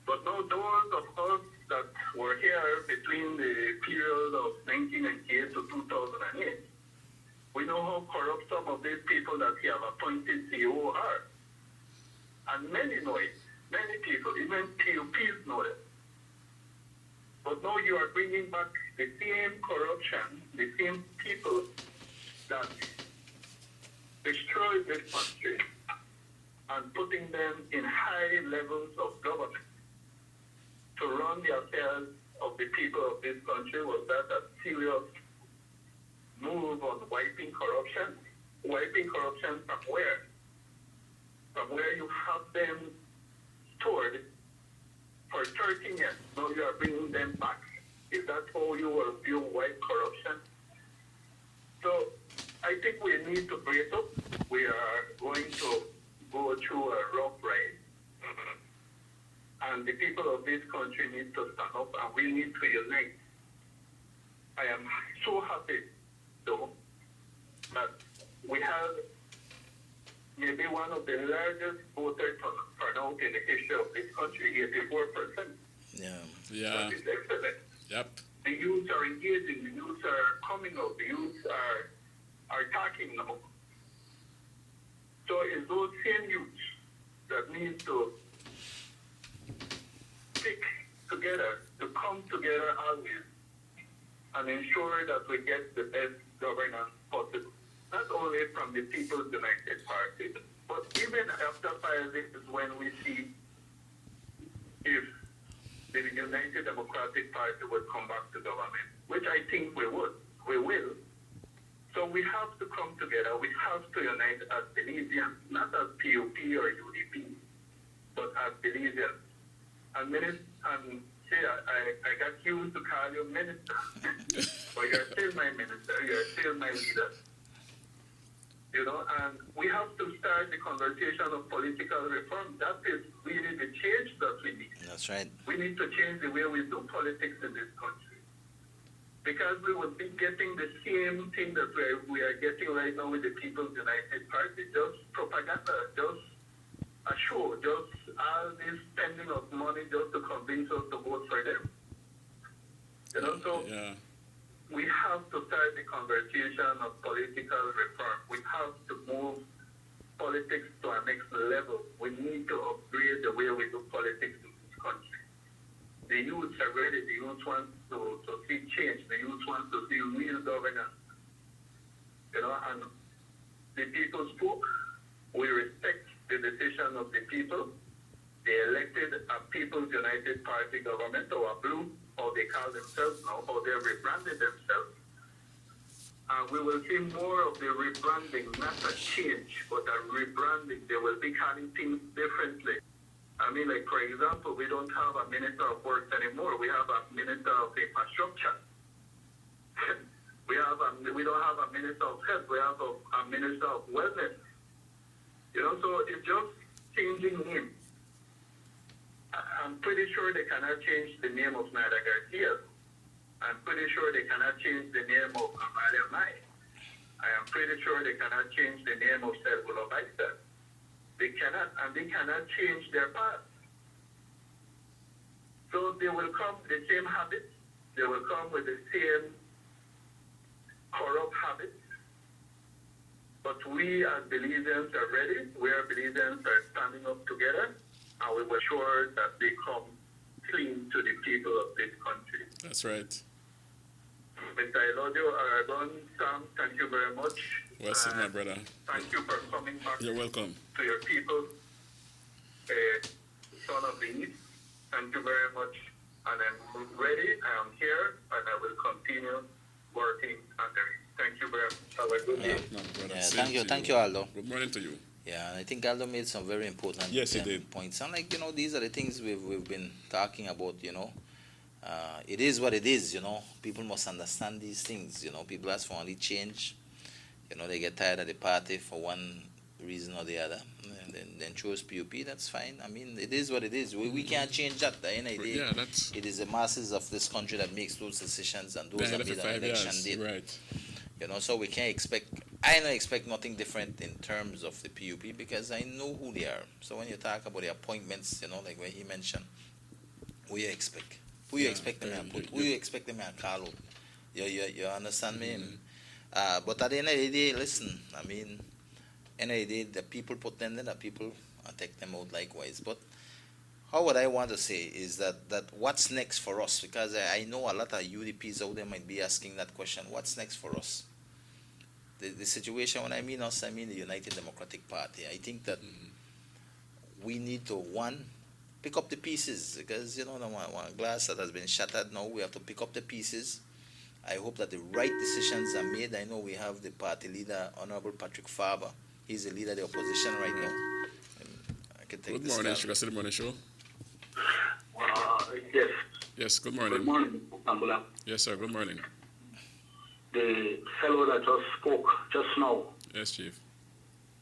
But now those of us that were here between the period of 1998 to 2008, we know how corrupt some of these people that he have appointed CEO are. And many know it. Many people, even PUPs know it. But now you are bringing back the same corruption, the same people that destroyed this country and putting them in high levels of government to run the affairs of the people of this country. Was that a serious move on wiping corruption? Wiping corruption from where? From where you have them stored for 13 years. Now you are bringing them back. Is that how you will view white corruption? So I think we need to brace up. We are going to go through a rough ride. And the people of this country need to stand up and we need to unite. I am so happy, though, that we have maybe one of the largest voter turnout in the history of this country, 84%. That is excellent. The youth are engaging, the youth are coming out, the youth are talking now. So it's those same youth that need to stick together, to come together always, and ensure that we get the best governance possible. Not only from the People's United Party, but even after 5 years when we see if the United Democratic Party would come back to government, which I think we will. So we have to come together, we have to unite as Belizeans, not as PUP or UDP, but as Belizeans. And I got used to call you minister, but you're still my minister, you're still my leader. You know, and we have to start the conversation of political reform. That is really the change that we need. That's right. We need to change the way we do politics in this country. Because we would be getting the same thing that we are getting right now with the People's United Party, just propaganda, just a show, just all this spending of money just to convince us to vote for them. You know, so we have to start the conversation of political reform. We have to move politics to a next level. We need to upgrade the way we do politics in this country. The youth are ready. The youth want to see change. The youth want to see real governance. You know, and the people spoke. We respect the decision of the people. They elected a People's United Party government, or a blue, or they call themselves now, or they're rebranded themselves. And we will see more of the rebranding, not a change, but a rebranding. They will be calling things differently. I mean, like, for example, we don't have a Minister of Works anymore. We have a Minister of Infrastructure. We don't have a Minister of Health. We have a Minister of Wellness. You know, so it's just changing name. I'm pretty sure they cannot change the name of Nadia Garcia. I'm pretty sure they cannot change the name of Amalia Mai. I am pretty sure they cannot change the name of Servulo Baita. They cannot, and they cannot change their past. So they will come with the same habits. They will come with the same corrupt habits. But we as Belizeans are ready. We as Belizeans are standing up together, and we will ensure that they come clean to the people of this country. That's right. Mr. Elodio Aragon, Sam, thank you very much. Well said, my brother. Thank you for coming back. You're welcome. To your people, son of the East. Thank you very much. And I'm ready. I am here, and I will continue working under it. Thank you very much. Have a good day. Thank you, Aldo. Good morning to you. Yeah, I think Aldo made some very important Yes, he did. points. And like, these are the things we've been talking about, It is what it is, People must understand these things, People ask for only change. They get tired of the party for one reason or the other. And then choose PUP, that's fine. I mean, it is what it is. We can't change that. At the end of the day, Yeah, that's it is the masses of this country that makes those decisions, and those are for made on 5 election years. day. Right. So we can't expect. I don't expect nothing different in terms of the PUP because I know who they are. So when you talk about the appointments, like where he mentioned, who you expect? Who you expect them to put? Who you expect them to call out? You understand me? But at the end of the day, listen. I mean, end of the day, the people put them there, the people take them out likewise. But how what I want to say is that what's next for us? Because I know a lot of UDPs out there might be asking that question. What's next for us? The situation, when I mean us, I mean the United Democratic Party. I think that we need to, one, pick up the pieces, because, the one glass that has been shattered now, we have to pick up the pieces. I hope that the right decisions are made. I know we have the party leader, Honorable Patrick Faber. He's the leader of the opposition right now. I can take Good morning, SugarCity Morning Show. Yes. Yes, good morning. Good morning, Ambula. Yes, sir, good morning. The fellow that just spoke just now, Yes, Chief.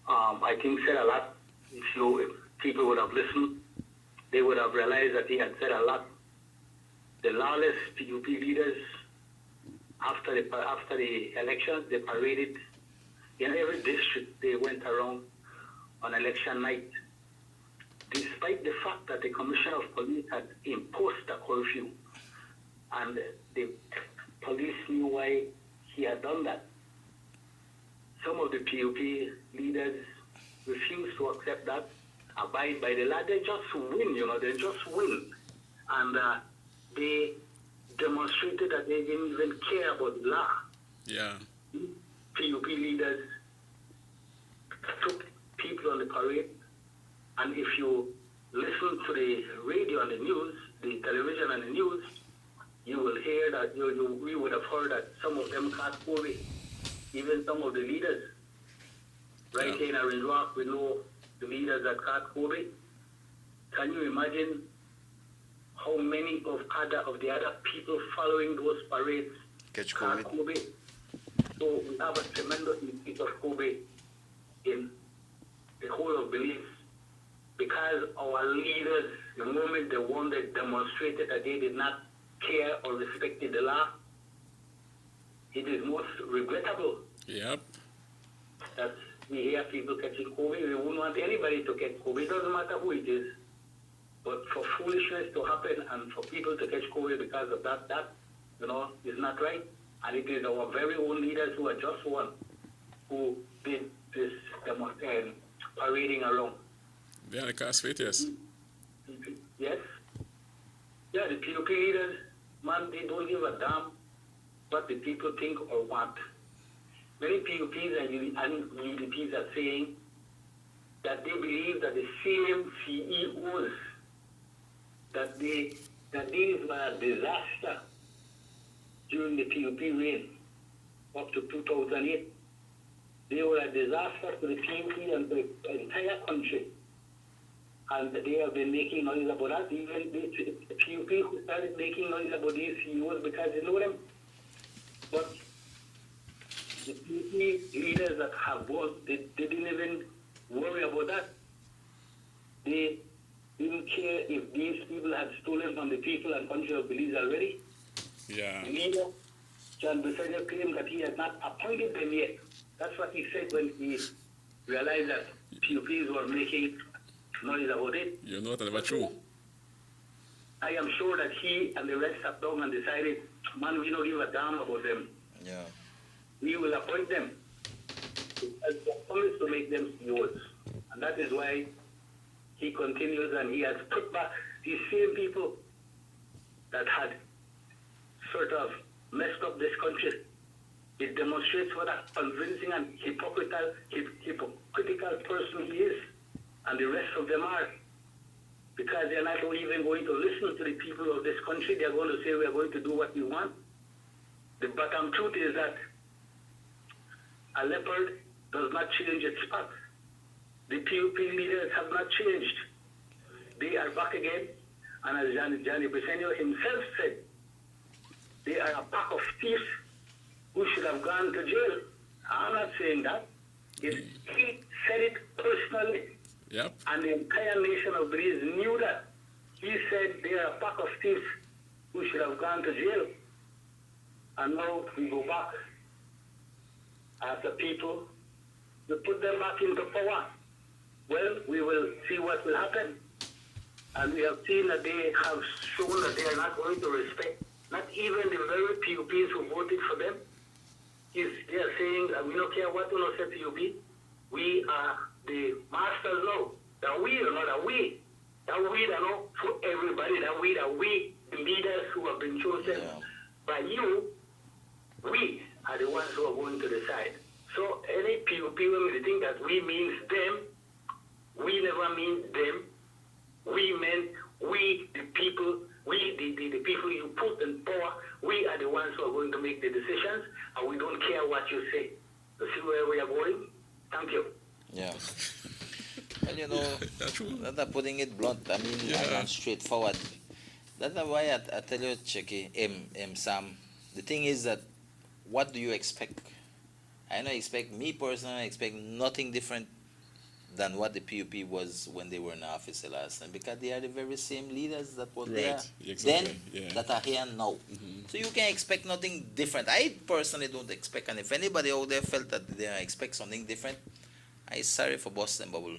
I think said a lot. If people would have listened, they would have realized that he had said a lot. The lawless PUP leaders, after the elections, they paraded in every district. They went around on election night, despite the fact that the Commissioner of Police had imposed a curfew, and the police knew why he had done that. Some of the PUP leaders refused to accept that, abide by the law. They just win, they just win. And they demonstrated that they didn't even care about the law. Yeah. PUP leaders took people on the parade, and if you listen to the radio and the news, the television and the news, you will hear that we would have heard that some of them caught COVID, even some of the leaders. Right here in Orange Rock, we know the leaders that caught COVID. Can you imagine how many of the other people following those parades caught COVID? So we have a tremendous increase of COVID in the whole of Belize, because our leaders, the moment they won, they demonstrated that they did not care or respected the law. It is most regrettable. Yep. That we hear people catching COVID. We wouldn't want anybody to get COVID. It doesn't matter who it is. But for foolishness to happen and for people to catch COVID because of that is not right. And it is our very own leaders who are just one who did this parading around. They are the cast fit, yes. Yes. Yeah, the PUP leaders, man, they don't give a damn what the people think or want. Many PUPs and UDPs are saying that they believe that the same CEOs that these were a disaster during the PUP reign up to 2008. They were a disaster to the PUP and the entire country. And they have been making noise about that. Even the PUP who started making noise about these CEOs because they know them. But the PUP leaders that have won, they didn't even worry about that. They didn't care if these people had stolen from the people and country of Belize already. Yeah. The leader, John Bussenger, claimed that he had not appointed them yet. That's what he said when he realized that PUPs were making noise about it. You know that's never true. I am sure that he and the rest sat down and decided, man, we don't give a damn about them. Yeah. We will appoint them. Because they promised to make them CEOs. And that is why he continues, and he has put back these same people that had sort of messed up this country. It demonstrates what a convincing and hypocritical person he is, and the rest of them are. Because they're not even going to listen to the people of this country. They're going to say we're going to do what we want. The bottom truth is that a leopard does not change its spots. The PUP leaders have not changed. They are back again, and as Johnny Briceño himself said, they are a pack of thieves who should have gone to jail. I'm not saying that. He said it personally. Yep. And the entire nation of Belize knew that. He said they are a pack of thieves who should have gone to jail. And now we go back as a people. We put them back into power. Well, we will see what will happen. And we have seen that they have shown that they are not going to respect, not even the very PUPs who voted for them. They are saying that we don't care what you know say PUP. We are the masters now. That we are not that we. That we are not for everybody. That we, the leaders who have been chosen by you, we are the ones who are going to decide. So any PUP, when we think that we means them, we never mean them. We meant we, the people, we, the people you put in power, we are the ones who are going to make the decisions, and we don't care what you say. You see where we are going? Thank you. Yeah. Well, you know, that's putting it blunt. I mean, and straightforward. That's why I tell you, Checky, Sam, the thing is that what do you expect? I don't expect, me personally, I expect nothing different than what the PUP was when they were in office the last time, because they are the very same leaders that were there then that are here now. So you can expect nothing different. I personally don't expect, and if anybody out there felt that they expect something different, I'm sorry for Boston Bubble.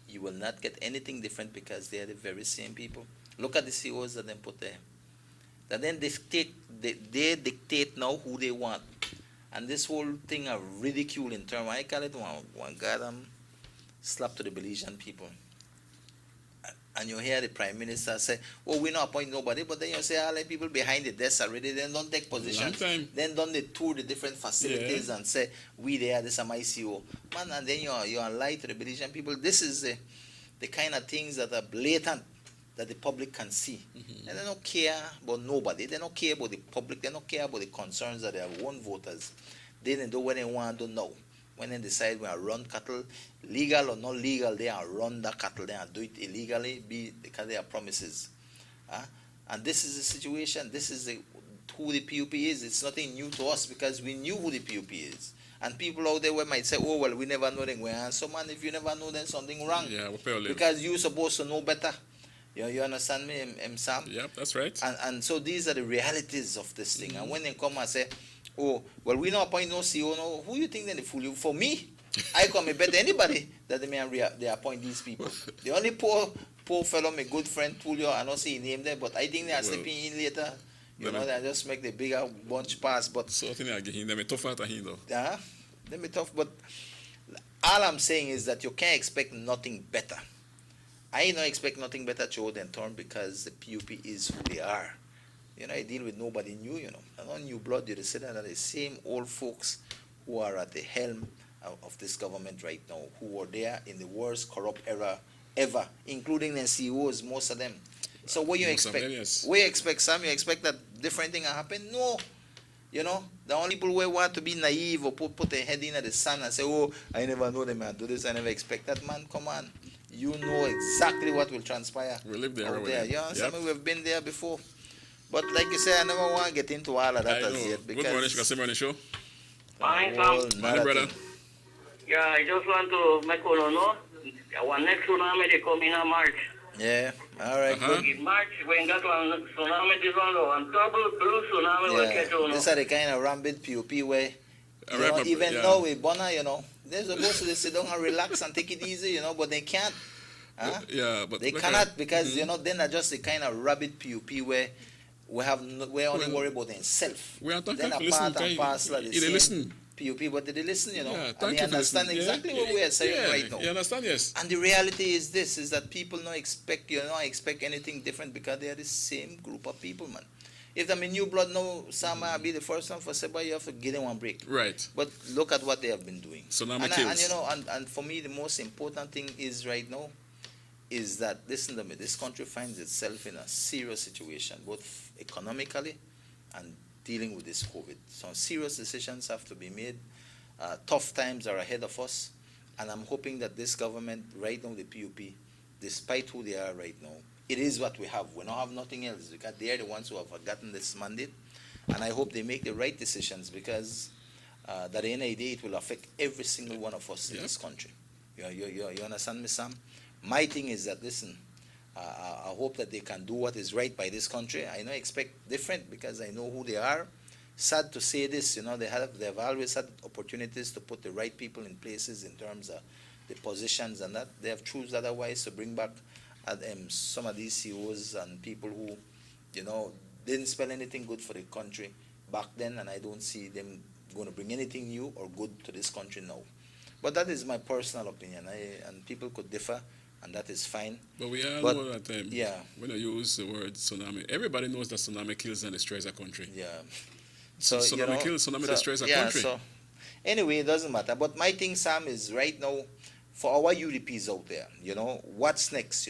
You will not get anything different because they are the very same people. Look at the CEOs that they put there. That then they dictate now who they want. And this whole thing of ridicule in terms, I call it one goddamn slap to the Belizean people. And you hear the Prime Minister say, oh, we not appoint nobody, but then you say all the people behind the desk already, then don't take positions. Then don't they tour the different facilities and say, we there, this is my CEO. Man, and then you lie to the Belizean people. This is the kind of things that are blatant that the public can see. And they don't care about nobody. They don't care about the public. They don't care about the concerns of their own voters. They don't do what they want to know. When they decide when I run cattle, legal or not legal, they are run the cattle. They are do it illegally because they are promises. And this is the situation. This is who the PUP is. It's nothing new to us because we knew who the PUP is. And people out there might say, oh, well, we never know them. So, man, if you never know, then something wrong. Yeah, because you're supposed to know better. You understand me, Sam? Yep, that's right. And so these are the realities of this thing. And when they come and say, oh, well, we don't appoint no CEO, no, who you think then they fool you? For me, I come bet anybody that they appoint these people. The only poor fellow, my good friend Tulio, I don't see his name there, but I think they are slipping in later. You know, they just make the bigger bunch pass. But so I think they're tough at him though. Yeah, they're tough. But all I'm saying is that you can't expect nothing better. I don't expect nothing better to than turn because the PUP is who they are. You know, I deal with nobody new, you know. And on new blood, you say that are the same old folks who are at the helm of this government right now, who were there in the worst corrupt era ever, including the CEOs, most of them. So what you expect? What you expect, Sam? You expect that different thing will happen? No. You know, the only people who want to be naive or put their head in at the sun and say, oh, I never know them, I do this, I never expect that. Man, come on. You know exactly what will transpire. We live there. Out there. You understand me? We've been there before. But like you say, I never want to get into all of that as yet. Good morning, SugarCity Morning Show. Morning, Sam. Morning, brother. Yeah, I just want to make you know, our next tsunami they come in March. Yeah, all right, good. In March, when that one tsunami is on trouble, blue tsunami will catch you. These are the kind of rampant PUP where, even though we Bona, you know, they're supposed to sit down and relax and take it easy, you know, but they can't. Yeah, but they cannot because, you know, then are just the kind of rabbit PUP where we only worry about themselves. We are talking then to part and parcel of the same listen. PUP, but they listen, you know, Yeah, and they understand exactly what we are saying right now. You understand, yes. And the reality is this, is that people don't expect anything different because they are the same group of people, man. If I'm a new blood now, Sam will be the first one for Seba, you have to give them one break. Right. But look at what they have been doing. So now and you know, and for me, the most important thing is right now, is that, listen to me, this country finds itself in a serious situation, both economically and dealing with this COVID. Some serious decisions have to be made. Tough times are ahead of us. And I'm hoping that this government, right now, the PUP, despite who they are right now, it is what we have. We don't have nothing else because they are the ones who have gotten this mandate. And I hope they make the right decisions because at the end of the day, it will affect every single one of us in this country. You understand me, Sam? My thing is that, listen, I hope that they can do what is right by this country. I know I expect different because I know who they are. Sad to say this, they've always had opportunities to put the right people in places in terms of the positions and that. They have chosen otherwise to bring back some of these CEOs and people who, didn't spell anything good for the country back then, and I don't see them going to bring anything new or good to this country now. But that is my personal opinion, and people could differ, and that is fine. But we all know that when I use the word tsunami, everybody knows that tsunami kills and destroys a country. Yeah. So tsunami kills, tsunami destroys a country. So anyway, it doesn't matter. But my thing, Sam, is right now, for our UDPs out there, what's next,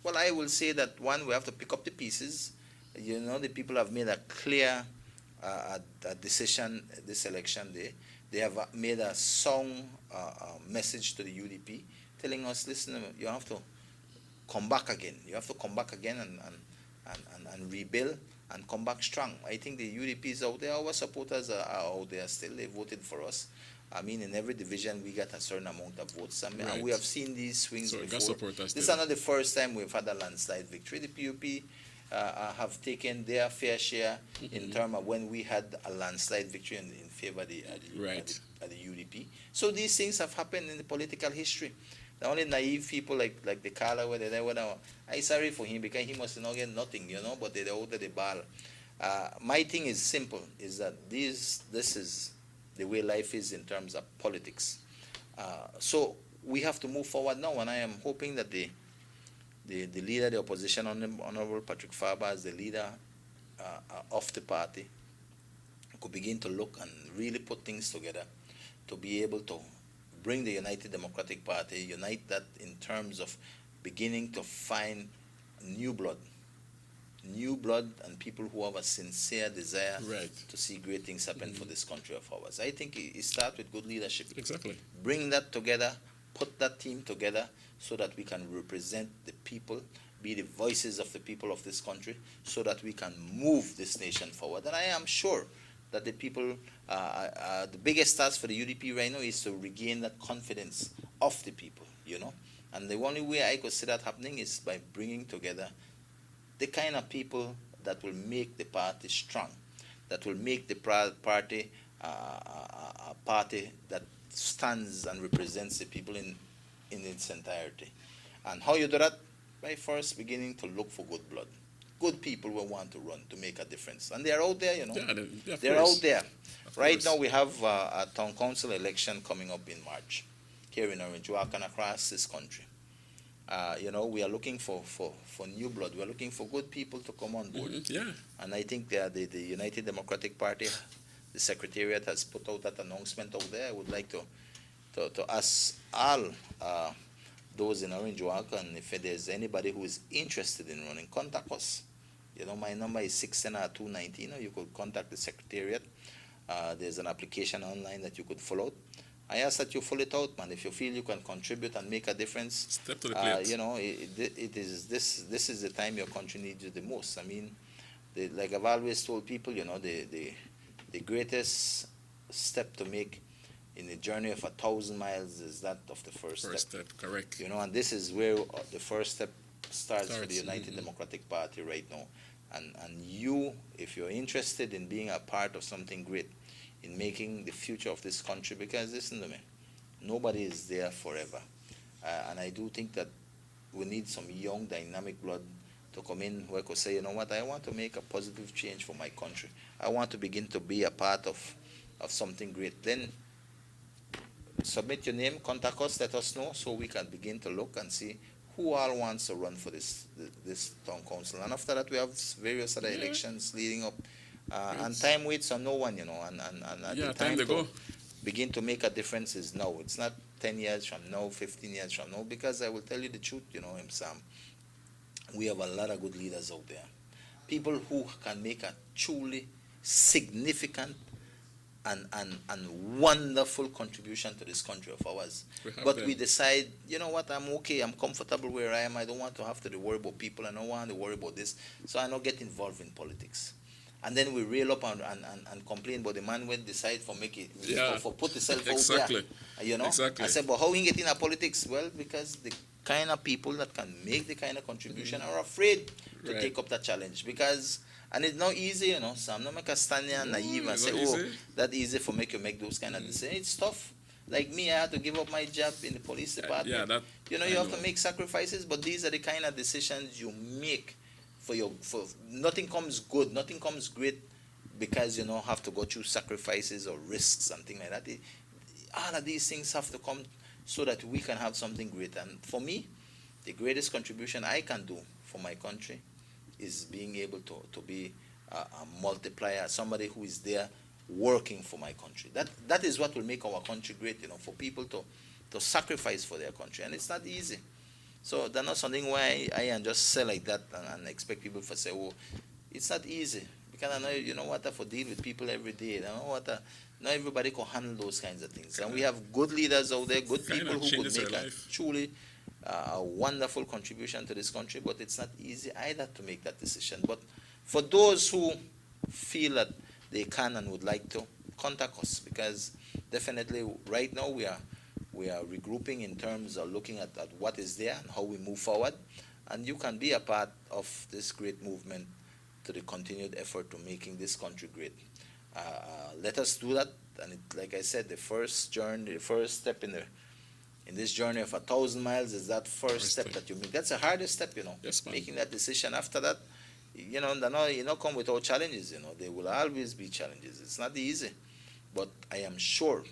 Well, I will say that, one, we have to pick up the pieces. The people have made a clear decision this election day. They have made a strong message to the UDP telling us, listen, you have to come back again. You have to come back again and rebuild and come back strong. I think the UDPs out there, our supporters are out there still. They voted for us. I mean, in every division, we got a certain amount of votes. And we have seen these swings before. This is not the first time we've had a landslide victory. The PUP have taken their fair share in terms of when we had a landslide victory in favor of the UDP. So these things have happened in the political history. The only naive people like the Kala, I'm sorry for him because he must not get nothing, but they're out of the ball. My thing is simple, is that this is the way life is in terms of politics. So we have to move forward now, and I am hoping that the leader of the opposition, Honorable Patrick Farber, as the leader of the party, could begin to look and really put things together to be able to bring the United Democratic Party, unite that in terms of beginning to find new blood and people who have a sincere desire to see great things happen for this country of ours. I think it starts with good leadership. Exactly. Bring that together, put that team together so that we can represent the people, be the voices of the people of this country, so that we can move this nation forward. And I am sure that the people, the biggest task for the UDP right now is to regain that confidence of the people, And the only way I could see that happening is by bringing together the kind of people that will make the party strong, that will make the party a party that stands and represents the people in its entirety. And how you do that? By first beginning to look for good blood. Good people will want to run to make a difference. And they are out there, Yeah, they're out there. Right now we have a town council election coming up in March here in Orange Walk and across this country. We are looking for new blood. We are looking for good people to come on board. And I think the United Democratic Party, the Secretariat has put out that announcement out there. I would like to ask all those in Orange Walk, and if there's anybody who is interested in running, contact us. My number is 610-219, or you could contact the Secretariat. There's an application online that you could fill out. I ask that you fill it out, man. If you feel you can contribute and make a difference, step to the plate. This is the time your country needs you the most. I mean, like I've always told people, the greatest step to make in the journey of 1,000 miles is that of the first step. Correct. And this is where the first step starts for the United Democratic Party right now. And you, if you're interested in being a part of something great, in making the future of this country, because listen to me, nobody is there forever. And I do think that we need some young, dynamic blood to come in who could say, I want to make a positive change for my country. I want to begin to be a part of something great. Then submit your name, contact us, let us know, so we can begin to look and see who all wants to run for this town council. And after that, we have various other elections leading up. And time waits on no one, and the time to go. Begin to make a difference is now. It's not 10 years from now, 15 years from now, because I will tell you the truth, Sam. We have a lot of good leaders out there. People who can make a truly significant and wonderful contribution to this country of ours. We decide, you know what, I'm okay, I'm comfortable where I am, I don't want to have to worry about people, I don't want to worry about this, so I don't get involved in politics. And then we rail up and complain about the man when decide for make it, for put himself out there. You know? I said, but how he get into politics? Well, because the kind of people that can make the kind of contribution are afraid to take up that challenge. And it's not easy, you know. So I'm not make a stand here naive and say, that easy for make you make those kind of decisions. It's tough. Like me, I had to give up my job in the police department. You have to make sacrifices, but these are the kind of decisions you make for nothing comes good, nothing comes great because you don't have to go through sacrifices or risks, something like that. All of these things have to come so that we can have something great. And for me, the greatest contribution I can do for my country is being able to be a multiplier, somebody who is there working for my country. That is what will make our country great, for people to sacrifice for their country. And it's not easy. So that's not something why I can just say like that and expect people to say, oh, it's not easy. Because I know, I have to deal with people every day. Not everybody can handle those kinds of things. And we have good leaders out there, good people who could make a truly a wonderful contribution to this country, but it's not easy either to make that decision. But for those who feel that they can and would like to, contact us, because definitely right now we are regrouping in terms of looking at what is there and how we move forward, and you can be a part of this great movement to the continued effort to making this country great. Let us do that, and like I said, the first step in this journey of 1,000 miles is that first step that you make. That's the hardest step, Yes, making that decision. After that, you not come without challenges. There will always be challenges. It's not easy, but I am sure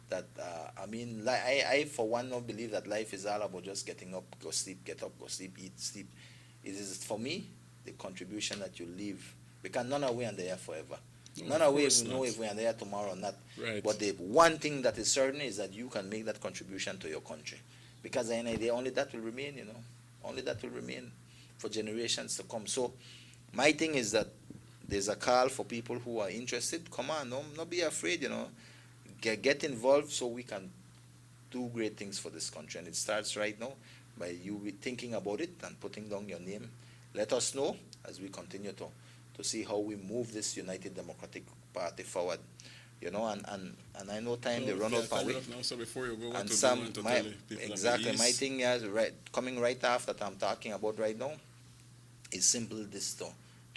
that I for one don't believe that life is all about just getting up, go sleep, get up, go sleep, eat, sleep. It is for me the contribution that you leave, because none of we are there forever. None of we know if we are there tomorrow or not. Right. But the one thing that is certain is that you can make that contribution to your country, because at the end of the day, only that will remain. Only that will remain for generations to come. So my thing is that there's a call for people who are interested. Come on, don't be afraid. Get involved so we can do great things for this country. And it starts right now by you thinking about it and putting down your name. Let us know as we continue to see how we move this United Democratic Party forward. And I know time they run out per week. So before you go, and my thing is coming right after that I'm talking about right now is simple this to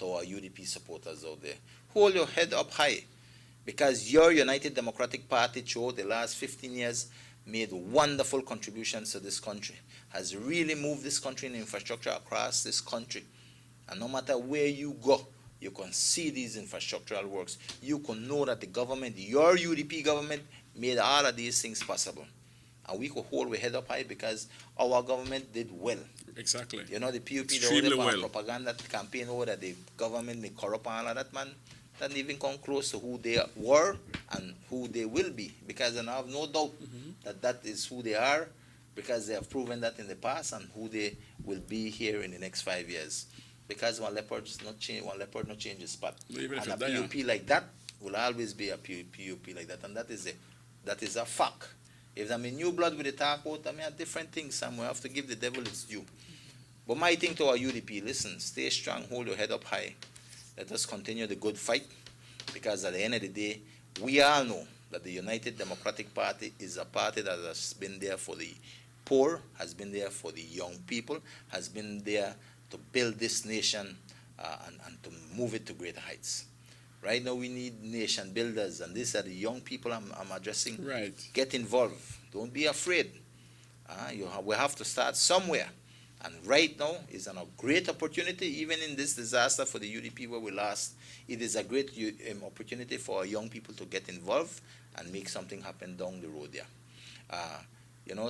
our UDP supporters out there. Hold your head up high, because your United Democratic Party throughout the last 15 years made wonderful contributions to this country, has really moved this country in infrastructure across this country. And no matter where you go, you can see these infrastructural works. You can know that the government, your UDP government, made all of these things possible. And we could hold our head up high because our government did well. Exactly. The PUP, the whole propaganda campaign over that the government may corrupt all of that, man, doesn't even come close to who they were and who they will be. Because I have no doubt that is who they are, because they have proven that in the past, and who they will be here in the next 5 years. Because one leopard not change his spot. And a PUP like that will always be a PUP like that, and that is a fact. If I'm in new blood with the talk out, different things, and we have to give the devil its due. But my thing to our UDP, listen, stay strong, hold your head up high. Let us continue the good fight, because at the end of the day, we all know that the United Democratic Party is a party that has been there for the poor, has been there for the young people, has been there to build this nation and to move it to greater heights. Right now we need nation builders, and these are the young people I'm addressing. Right. Get involved. Don't be afraid. We have to start somewhere. And right now is a great opportunity, even in this disaster for the UDP where we lost. It is a great opportunity for our young people to get involved and make something happen down the road there.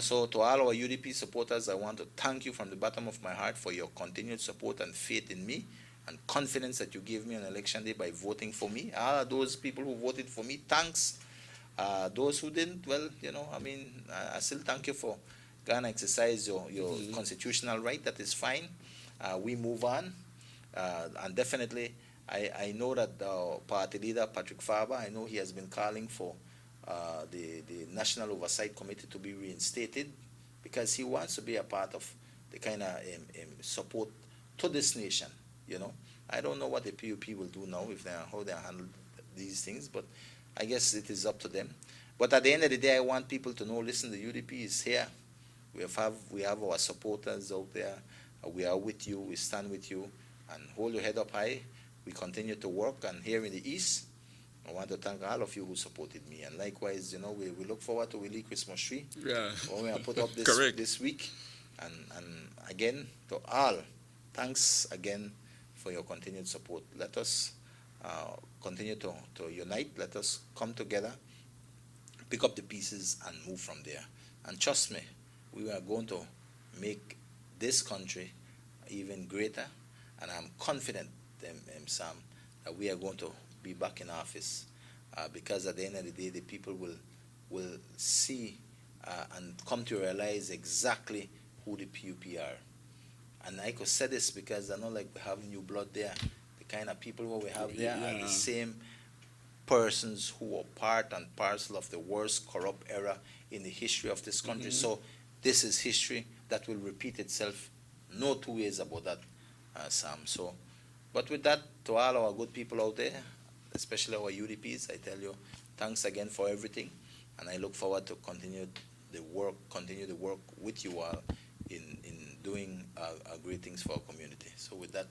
So to all our UDP supporters, I want to thank you from the bottom of my heart for your continued support and faith in me and confidence that you gave me on election day by voting for me. All those people who voted for me, thanks. Those who didn't, well, I still thank you for going to exercise your constitutional right. That is fine. We move on. And definitely, I know that the party leader, Patrick Faber, I know he has been calling for the National Oversight Committee to be reinstated because he wants to be a part of the kind of support to this nation, you know. I don't know what the PUP will do now, how they handle these things, but I guess it is up to them. But at the end of the day, I want people to know, listen, the UDP is here. We have our supporters out there. We are with you. We stand with you. And hold your head up high. We continue to work. And here in the East, I want to thank all of you who supported me. And likewise, you know, we look forward to Willie Christmas tree. Yeah. When we are put up this week. And again, to all, thanks again for your continued support. Let us continue to unite. Let us come together, pick up the pieces, and move from there. And trust me, we are going to make this country even greater. And I'm confident, Sam, that we are going to be back in office because at the end of the day, the people will see and come to realize exactly who the PUP are. And I could say this because I know like we have new blood there. The kind of people who we have there are the same persons who are part and parcel of the worst corrupt era in the history of this country. So this is history that will repeat itself. No two ways about that, Sam. So, but with that, to all our good people out there, especially our UDPs, I tell you, thanks again for everything. And I look forward to continue the work with you all in doing great things for our community. So with that,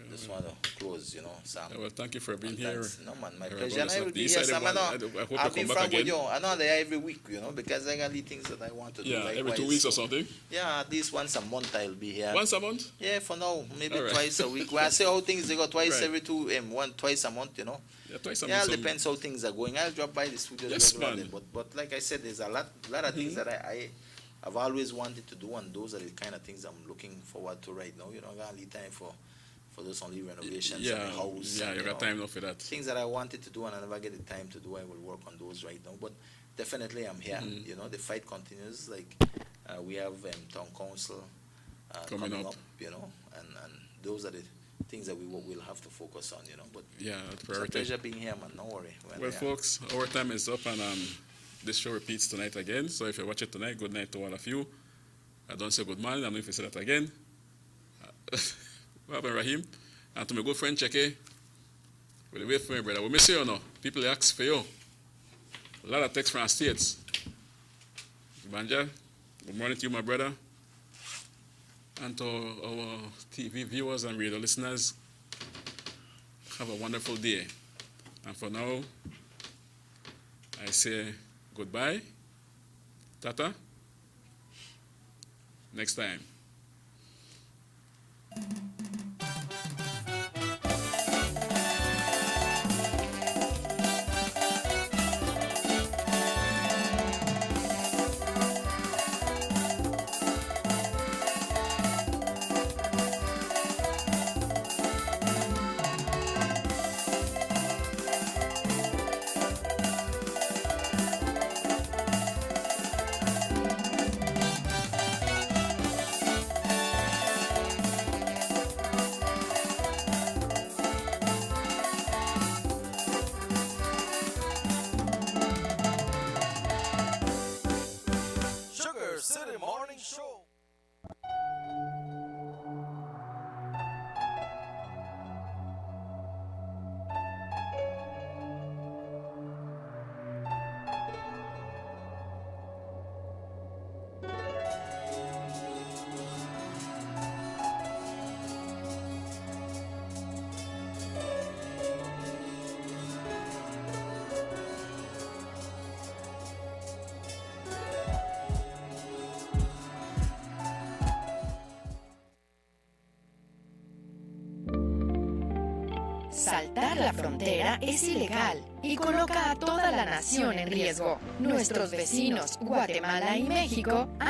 just want to close, you know, Sam. Well, thank you for being here. No, man, my pleasure. And I will be here, Sam. I'll be frank with you. I know they're every week, you know, because I got the things that I want to do. Yeah, every 2 weeks or something? Yeah, at least once a month I'll be here. Once a month? Yeah, for now. Maybe twice a week. When I say how things, they go twice every twice a month, you know. Yeah, twice a month. Yeah, it so depends how things are going. I'll drop by the studio regularly. But like I said, there's a lot of things that I've always wanted to do, and those are the kind of things I'm looking forward to right now. You know, I got a little time for those only renovations in the house. Yeah, you got time enough for that. Things that I wanted to do and I never get the time to do, I will work on those right now. But definitely I'm here. You know, the fight continues. Like we have town council coming up, you know, and those are the things that we will have to focus on, you know. But yeah, it's a pleasure being here, man. No worry. Well, folks, our time is up, and this show repeats tonight again. So if you watch it tonight, good night to all of you. I don't say good morning. I don't know if you say that again. What happened, Rahim? And to my good friend Cheke, we'll wait for me, brother. We miss you, no? People ask for you. A lot of texts from our states. Banja, good morning to you, my brother. And to our TV viewers and radio listeners, have a wonderful day. And for now, I say goodbye. Tata. Next time. SugarCity Morning Show. Saltar la frontera es ilegal y coloca a toda la nación en riesgo. Nuestros vecinos, Guatemala y México,